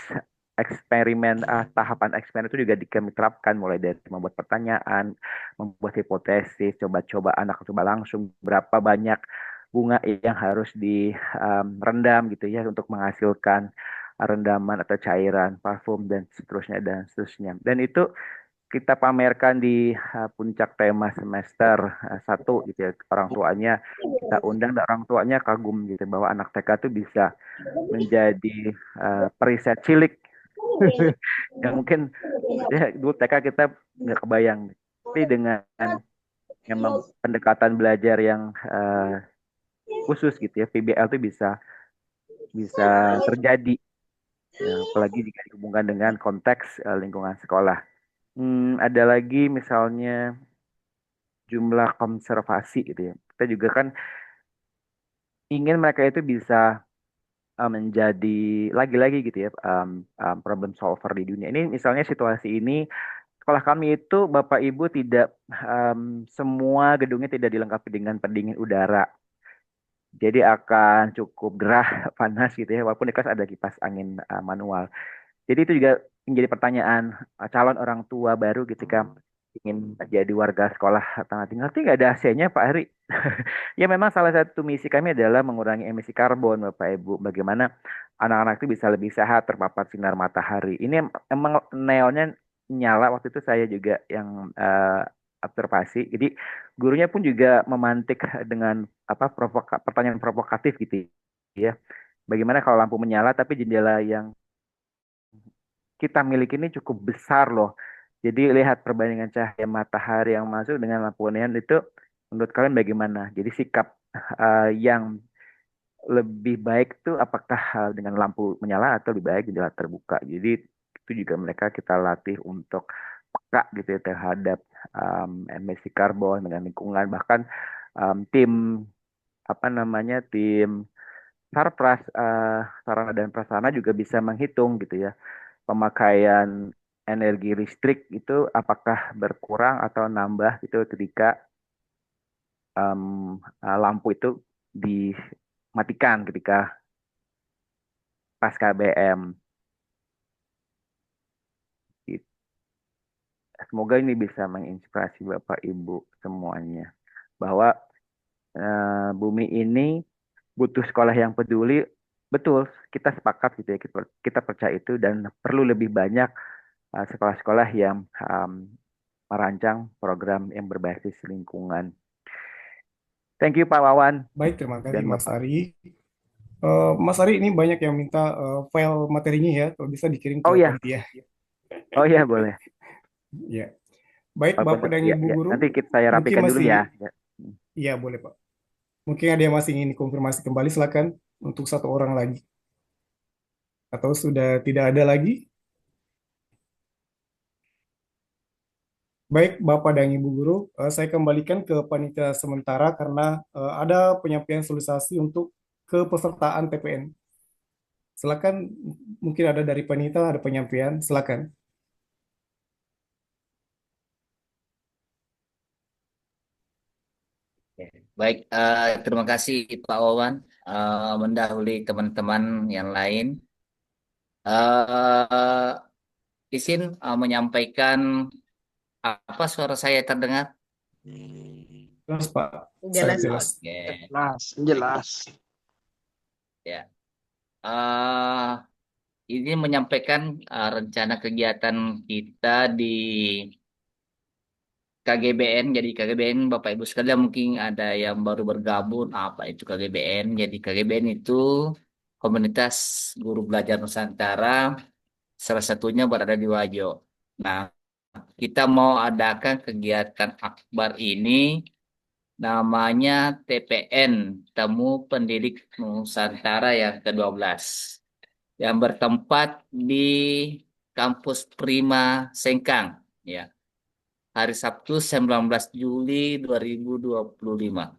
eksperimen, tahapan eksperimen itu juga kami terapkan mulai dari membuat pertanyaan, membuat hipotesis, coba-coba anak coba langsung berapa banyak bunga yang harus direndam gitu ya untuk menghasilkan rendaman atau cairan parfum dan seterusnya dan seterusnya. Dan itu kita pamerkan di puncak tema semester 1 gitu ya. Orang tuanya kita undang dan orang tuanya kagum gitu bahwa anak TK tuh bisa menjadi periset cilik yang mungkin ya dulu TK kita nggak kebayang. Tapi dengan memang pendekatan belajar yang khusus gitu ya, PBL itu bisa bisa terjadi. Ya, apalagi jika dihubungkan dengan konteks lingkungan sekolah. Ada lagi misalnya jumlah konservasi gitu ya. Kita juga kan ingin mereka itu bisa menjadi lagi-lagi gitu ya problem solver di dunia. Ini misalnya situasi ini sekolah kami itu Bapak Ibu tidak semua gedungnya tidak dilengkapi dengan pendingin udara. Jadi akan cukup gerah panas gitu ya walaupun di kelas ada kipas angin manual. Jadi itu juga menjadi pertanyaan calon orang tua baru ketika ingin jadi warga sekolah tengah tinggal. Tapi nggak ada AC-nya Pak Heri. Ya memang salah satu misi kami adalah mengurangi emisi karbon Bapak Ibu. Bagaimana anak-anak itu bisa lebih sehat terpapar sinar matahari. Ini emang neonnya nyala waktu itu saya juga yang observasi. Jadi gurunya pun juga memantik dengan apa pertanyaan provokatif gitu ya. Bagaimana kalau lampu menyala tapi jendela yang kita miliki ini cukup besar loh. Jadi lihat perbandingan cahaya matahari yang masuk dengan lampu neon itu menurut kalian bagaimana? Jadi sikap yang lebih baik tuh apakah dengan lampu menyala atau lebih baik jendela terbuka? Jadi itu juga mereka kita latih untuk peka gitu ya terhadap emisi karbon dengan lingkungan. Bahkan tim apa namanya tim Sarpras sarana dan prasarana juga bisa menghitung gitu ya pemakaian energi listrik itu apakah berkurang atau nambah gitu ketika lampu itu dimatikan ketika pas KBM. Gitu. Semoga ini bisa menginspirasi Bapak Ibu semuanya bahwa bumi ini butuh sekolah yang peduli. Betul, kita sepakat gitu ya, kita percaya itu dan perlu lebih banyak sekolah-sekolah yang merancang program yang berbasis lingkungan. Thank you Pak Wawan Baik, terima kasih dan Mas Bapak. Ari. Mas Ari, ini banyak yang minta file materinya ya, kalau bisa dikirim ke Oh ya, panitia. oh ya boleh. Ya, baik Walaupun Bapak dan ya, Ibu ya. guru, Nanti saya mungkin rapikan dulu masih, ya. Ya. iya boleh Pak. Mungkin ada yang masih ingin konfirmasi kembali, silakan untuk satu orang lagi. Atau sudah tidak ada lagi? Baik, Bapak dan Ibu Guru, saya kembalikan ke panitia sementara karena ada penyampaian solisasi untuk kepesertaan TPN. Silakan, mungkin ada dari panitia, ada penyampaian, silakan. Baik, terima kasih Pak Wawan mendahului teman-teman yang lain. Eh, izin menyampaikan apa suara saya terdengar? Jelas Pak, sangat Jelas. jelas. Oke, Jelas, jelas. ya. Eh, ini menyampaikan rencana kegiatan kita di KGBN. Jadi KGBN Bapak Ibu sekalian mungkin ada yang baru bergabung. Apa itu KGBN? Jadi KGBN itu Komunitas Guru Belajar Nusantara. Salah satunya berada di Wajo. Nah, kita mau adakan kegiatan akbar ini namanya TPN, Temu Pendidik Nusantara yang ke-12. Yang bertempat di Kampus Prima Sengkang. Ya. Hari Sabtu 19 Juli 2025.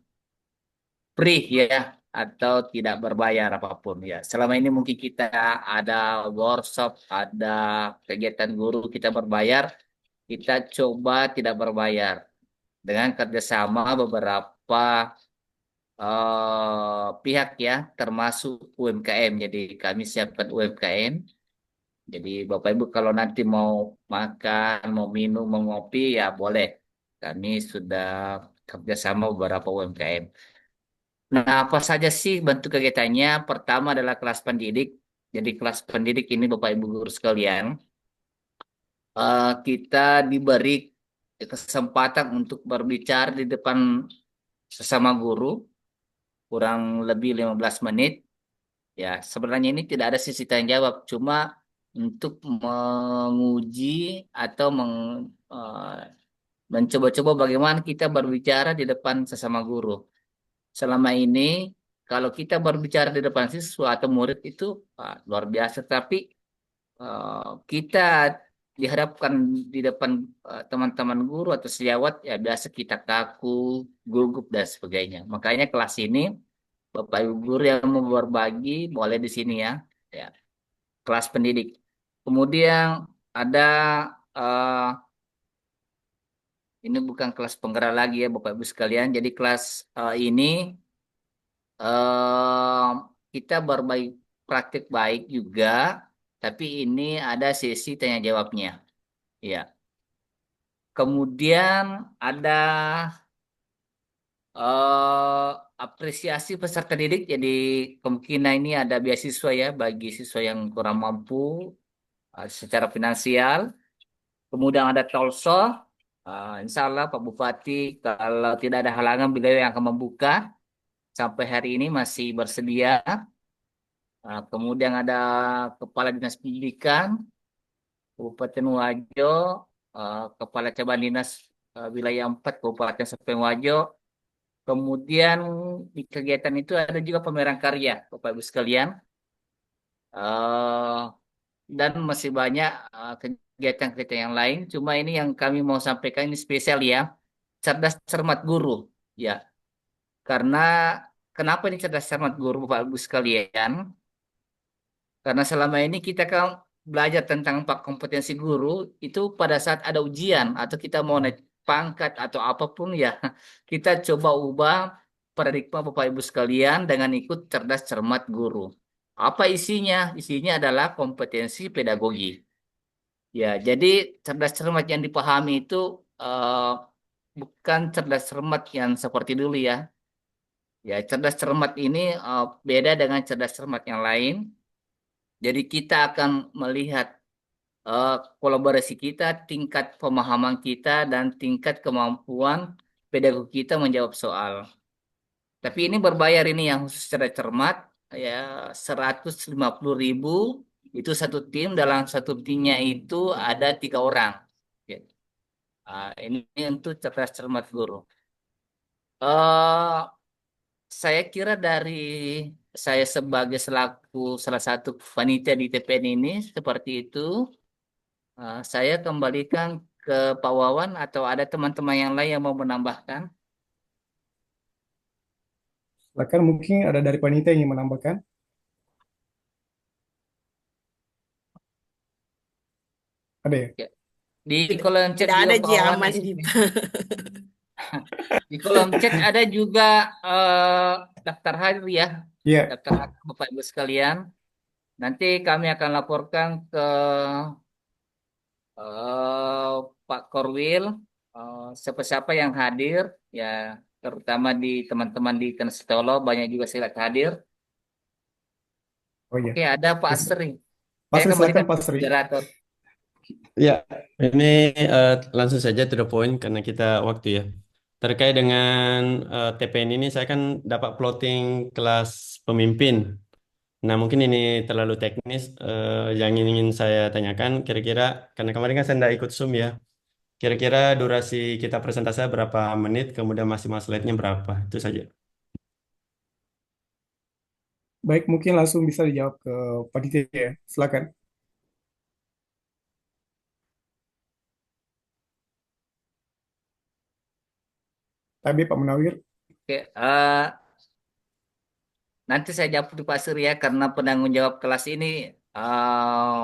Free ya atau tidak berbayar apapun ya. Selama ini mungkin kita ada workshop, ada kegiatan guru kita berbayar, kita coba tidak berbayar dengan kerjasama beberapa pihak ya, termasuk UMKM. Jadi kami siapkan UMKM Jadi Bapak Ibu kalau nanti mau makan, mau minum, mau ngopi ya boleh. Kami sudah kerjasama beberapa UMKM. Nah, apa saja sih bentuk kegiatannya? Pertama adalah kelas pendidik. Jadi kelas pendidik ini Bapak Ibu guru sekalian, kita diberi kesempatan untuk berbicara di depan sesama guru kurang lebih 15 menit. Ya, sebenarnya ini tidak ada sisi tanya jawab, cuma untuk menguji atau mencoba-coba bagaimana kita berbicara di depan sesama guru. Selama ini, kalau kita berbicara di depan siswa atau murid itu luar biasa, tapi kita dihadapkan di depan teman-teman guru atau sejawat, ya biasa kita kaku, gugup, dan sebagainya. Makanya kelas ini, Bapak Ibu guru yang mau berbagi, boleh di sini ya. Ya, kelas pendidik. Kemudian ada eh, ini bukan kelas penggerak lagi ya Bapak Ibu sekalian. Jadi kelas ini eh, kita berbagi praktik baik juga, tapi ini ada sesi tanya jawabnya. Ya. Kemudian ada eh, apresiasi peserta didik. Jadi kemungkinan ini ada beasiswa ya bagi siswa yang kurang mampu secara finansial. Kemudian ada Tolso. Insya Allah Pak Bupati kalau tidak ada halangan beliau yang akan membuka sampai hari ini masih bersedia. Kemudian ada Kepala Dinas Pendidikan Kabupaten Wajo, Kepala Cabang Dinas Wilayah 4 Kabupaten Sepeng Wajo. Kemudian di kegiatan itu ada juga pameran karya, Bapak Ibu sekalian. Eh, dan masih banyak kegiatan-kegiatan yang lain. Cuma ini yang kami mau sampaikan ini spesial ya, cerdas cermat guru. Ya, karena kenapa ini cerdas cermat guru, Bapak Ibu sekalian? Karena selama ini kita kan belajar tentang empat kompetensi guru itu pada saat ada ujian atau kita mau naik pangkat atau apapun ya kita coba ubah paradigma Bapak Ibu sekalian dengan ikut cerdas cermat guru. Apa isinya? Isinya adalah kompetensi pedagogi. Ya, jadi cerdas cermat yang dipahami itu eh, bukan cerdas cermat yang seperti dulu ya. Ya, cerdas cermat ini beda dengan cerdas cermat yang lain. Jadi kita akan melihat eh, kolaborasi kita, tingkat pemahaman kita, dan tingkat kemampuan pedagogi kita menjawab soal. Tapi ini berbayar ini yang khusus secara cermat, ya 150.000 itu satu tim, dalam satu timnya itu ada 3 orang. Ya. Ini untuk cerdas cermat guru. eh saya kira dari saya sebagai selaku salah satu panitia di TPN ini seperti itu. Saya kembalikan ke Pak Wawan atau ada teman-teman yang lain yang mau menambahkan? Silakan, mungkin ada dari panitia yang ingin menambahkan. Ada ya? Ya. Di kolom chat Tidak juga ada Pak Ji, Wawan aman di sini. kita. Di kolom chat ada juga daftar hadir ya, Iya. daftar hadir Bapak Ibu sekalian. Nanti kami akan laporkan ke eh, Pak Korwil siapa-siapa yang hadir ya, terutama di teman-teman di Kanestolo banyak juga silat hadir. Oh iya. Oke, ada Pak Yes. Asri. Pak Saya Sri, silakan kembalikan Pak ke Sri. moderator. Ya, ini langsung saja to the point karena kita waktu ya. Terkait dengan TPN ini, saya kan dapat plotting kelas pemimpin. Nah, mungkin ini terlalu teknis. Yang ingin saya tanyakan, kira-kira, karena kemarin kan saya tidak ikut Zoom ya. Kira-kira durasi kita presentasi berapa menit, kemudian maksimal slide-nya berapa? Itu saja. Baik, mungkin langsung bisa dijawab ke panitia ya. Silakan. Tapi Pak Munawir, Oke, nanti saya jawab di Pak Surya karena penanggung jawab kelas ini eh,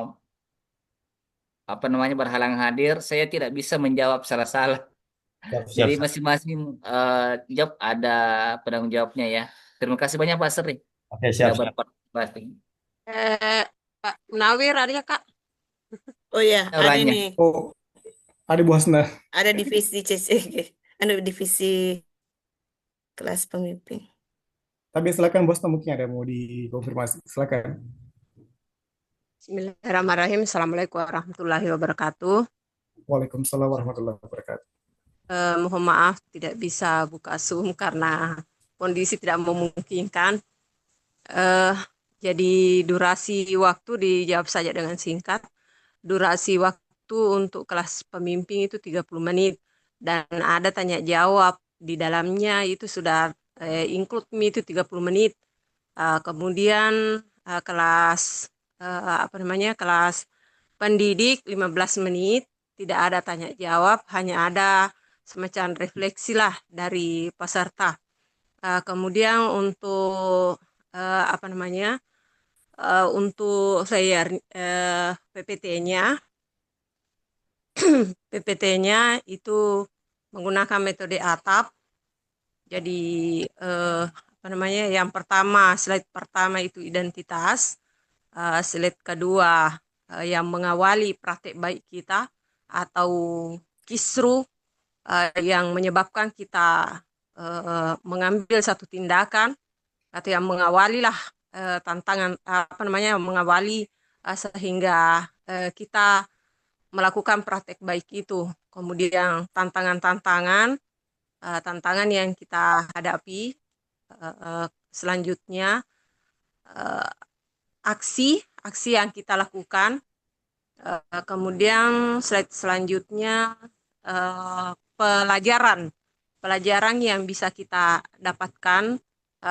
apa namanya berhalang hadir. Saya tidak bisa menjawab salah-salah. Siap, Jadi siap, siap. masing-masing job ada penanggung jawabnya ya. Terima kasih banyak Pak Sri Oke, siap, sudah siap. berpartisipasi. Pak Munawir ada ya, Kak? Oh ya, ada orangnya. ini. Oh, ada Bu Hasna. Ada divisi CCG. Ada divisi kelas pemimpin. Tapi silakan Bu Hasna, mungkin ada mau dikonfirmasi. Silakan. Bismillahirrahmanirrahim. Assalamualaikum warahmatullahi wabarakatuh. Waalaikumsalam warahmatullahi wabarakatuh. Mohon maaf tidak bisa buka Zoom karena kondisi tidak memungkinkan. Eh, jadi durasi waktu dijawab saja dengan singkat. Durasi waktu untuk kelas pemimpin itu 30 menit dan ada tanya jawab di dalamnya itu sudah include me itu 30 menit. Kemudian kelas kelas pendidik 15 menit, tidak ada tanya jawab, hanya ada semacam refleksi lah dari peserta. Kemudian untuk untuk saya PPT-nya PPT-nya itu menggunakan metode ATAP. Jadi yang pertama, slide pertama itu identitas, slide kedua yang mengawali praktek baik kita atau kisru yang menyebabkan kita mengambil satu tindakan atau yang mengawali lah tantangan mengawali sehingga kita melakukan praktek baik itu. Kemudian tantangan yang kita hadapi selanjutnya aksi yang kita lakukan. Kemudian slide selanjutnya pelajaran yang bisa kita dapatkan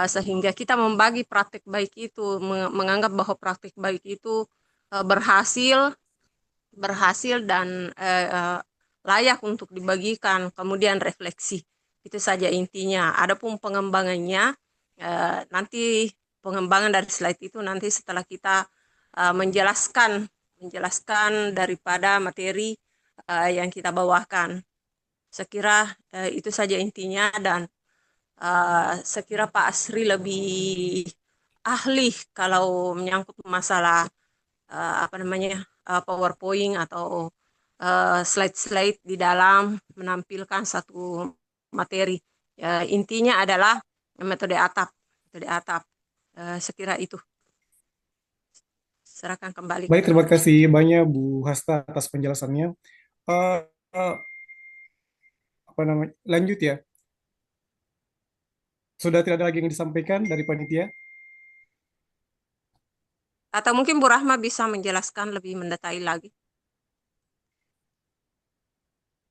sehingga kita membagi praktek baik itu, menganggap bahwa praktek baik itu berhasil dan layak untuk dibagikan. Kemudian refleksi, itu saja intinya. Adapun pengembangannya nanti pengembangan dari slide itu nanti setelah kita menjelaskan daripada materi yang kita bawakan. Sekira itu saja intinya, dan sekira Pak Asri lebih ahli kalau menyangkut masalah PowerPoint atau slide-slide di dalam menampilkan satu materi. Intinya adalah metode ATAP. Sekira itu. Serahkan kembali. Baik, terima kasih banyak Bu Hasta atas penjelasannya. Eh, eh, Lanjut ya. Sudah tidak ada lagi yang disampaikan dari panitia? Atau mungkin Bu Rahma bisa menjelaskan lebih mendetail lagi.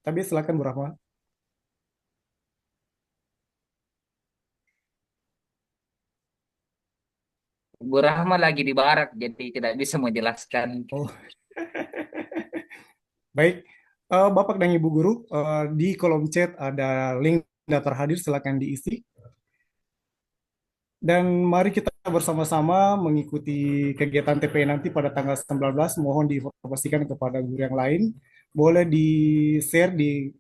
Tapi silakan Bu Rahma. Bu Rahma lagi di barak, jadi tidak bisa menjelaskan. Oh. Baik, Bapak dan Ibu Guru, di kolom chat ada link daftar hadir, silakan diisi. Dan mari kita bersama-sama mengikuti kegiatan TPI nanti pada tanggal 19. Mohon diinformasikan kepada guru yang lain. Boleh di-share di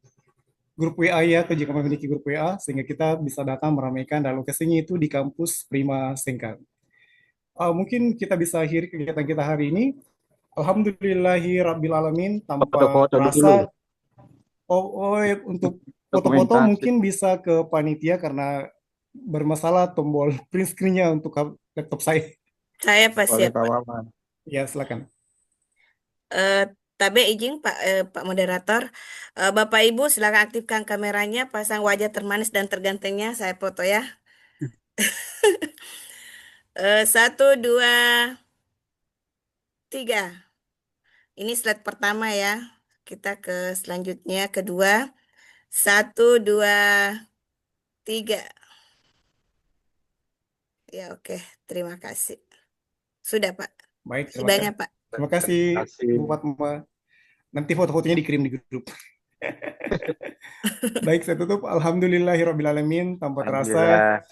grup WA ya, atau jika memiliki grup WA, sehingga kita bisa datang meramaikan, dan lokasinya itu di kampus Prima Sengkang. Mungkin kita bisa akhiri kegiatan kita hari ini. Alhamdulillahi Rabbil Alamin, tanpa Foto-foto dulu. terasa. Untuk foto-foto mungkin bisa ke panitia karena bermasalah tombol print screen-nya untuk laptop saya. Saya Pak Oleh siap, Pak Pak. Wawan. Ya, silakan. Tabe izin Pak moderator. Bapak Ibu silakan aktifkan kameranya, pasang wajah termanis dan tergantengnya, saya foto ya. 1, 2, 3. Ini slide pertama ya. Kita ke selanjutnya, kedua. 1, 2, 3. Ya, oke. Terima kasih. Sudah, Pak. Baik, terima Sudahnya, kasih. Pak. Terima kasih, Bu Fatma. Nanti foto-fotonya dikirim di grup. Baik, saya tutup. Alhamdulillahirrabbilalamin. Tanpa terasa, Alhamdulillah.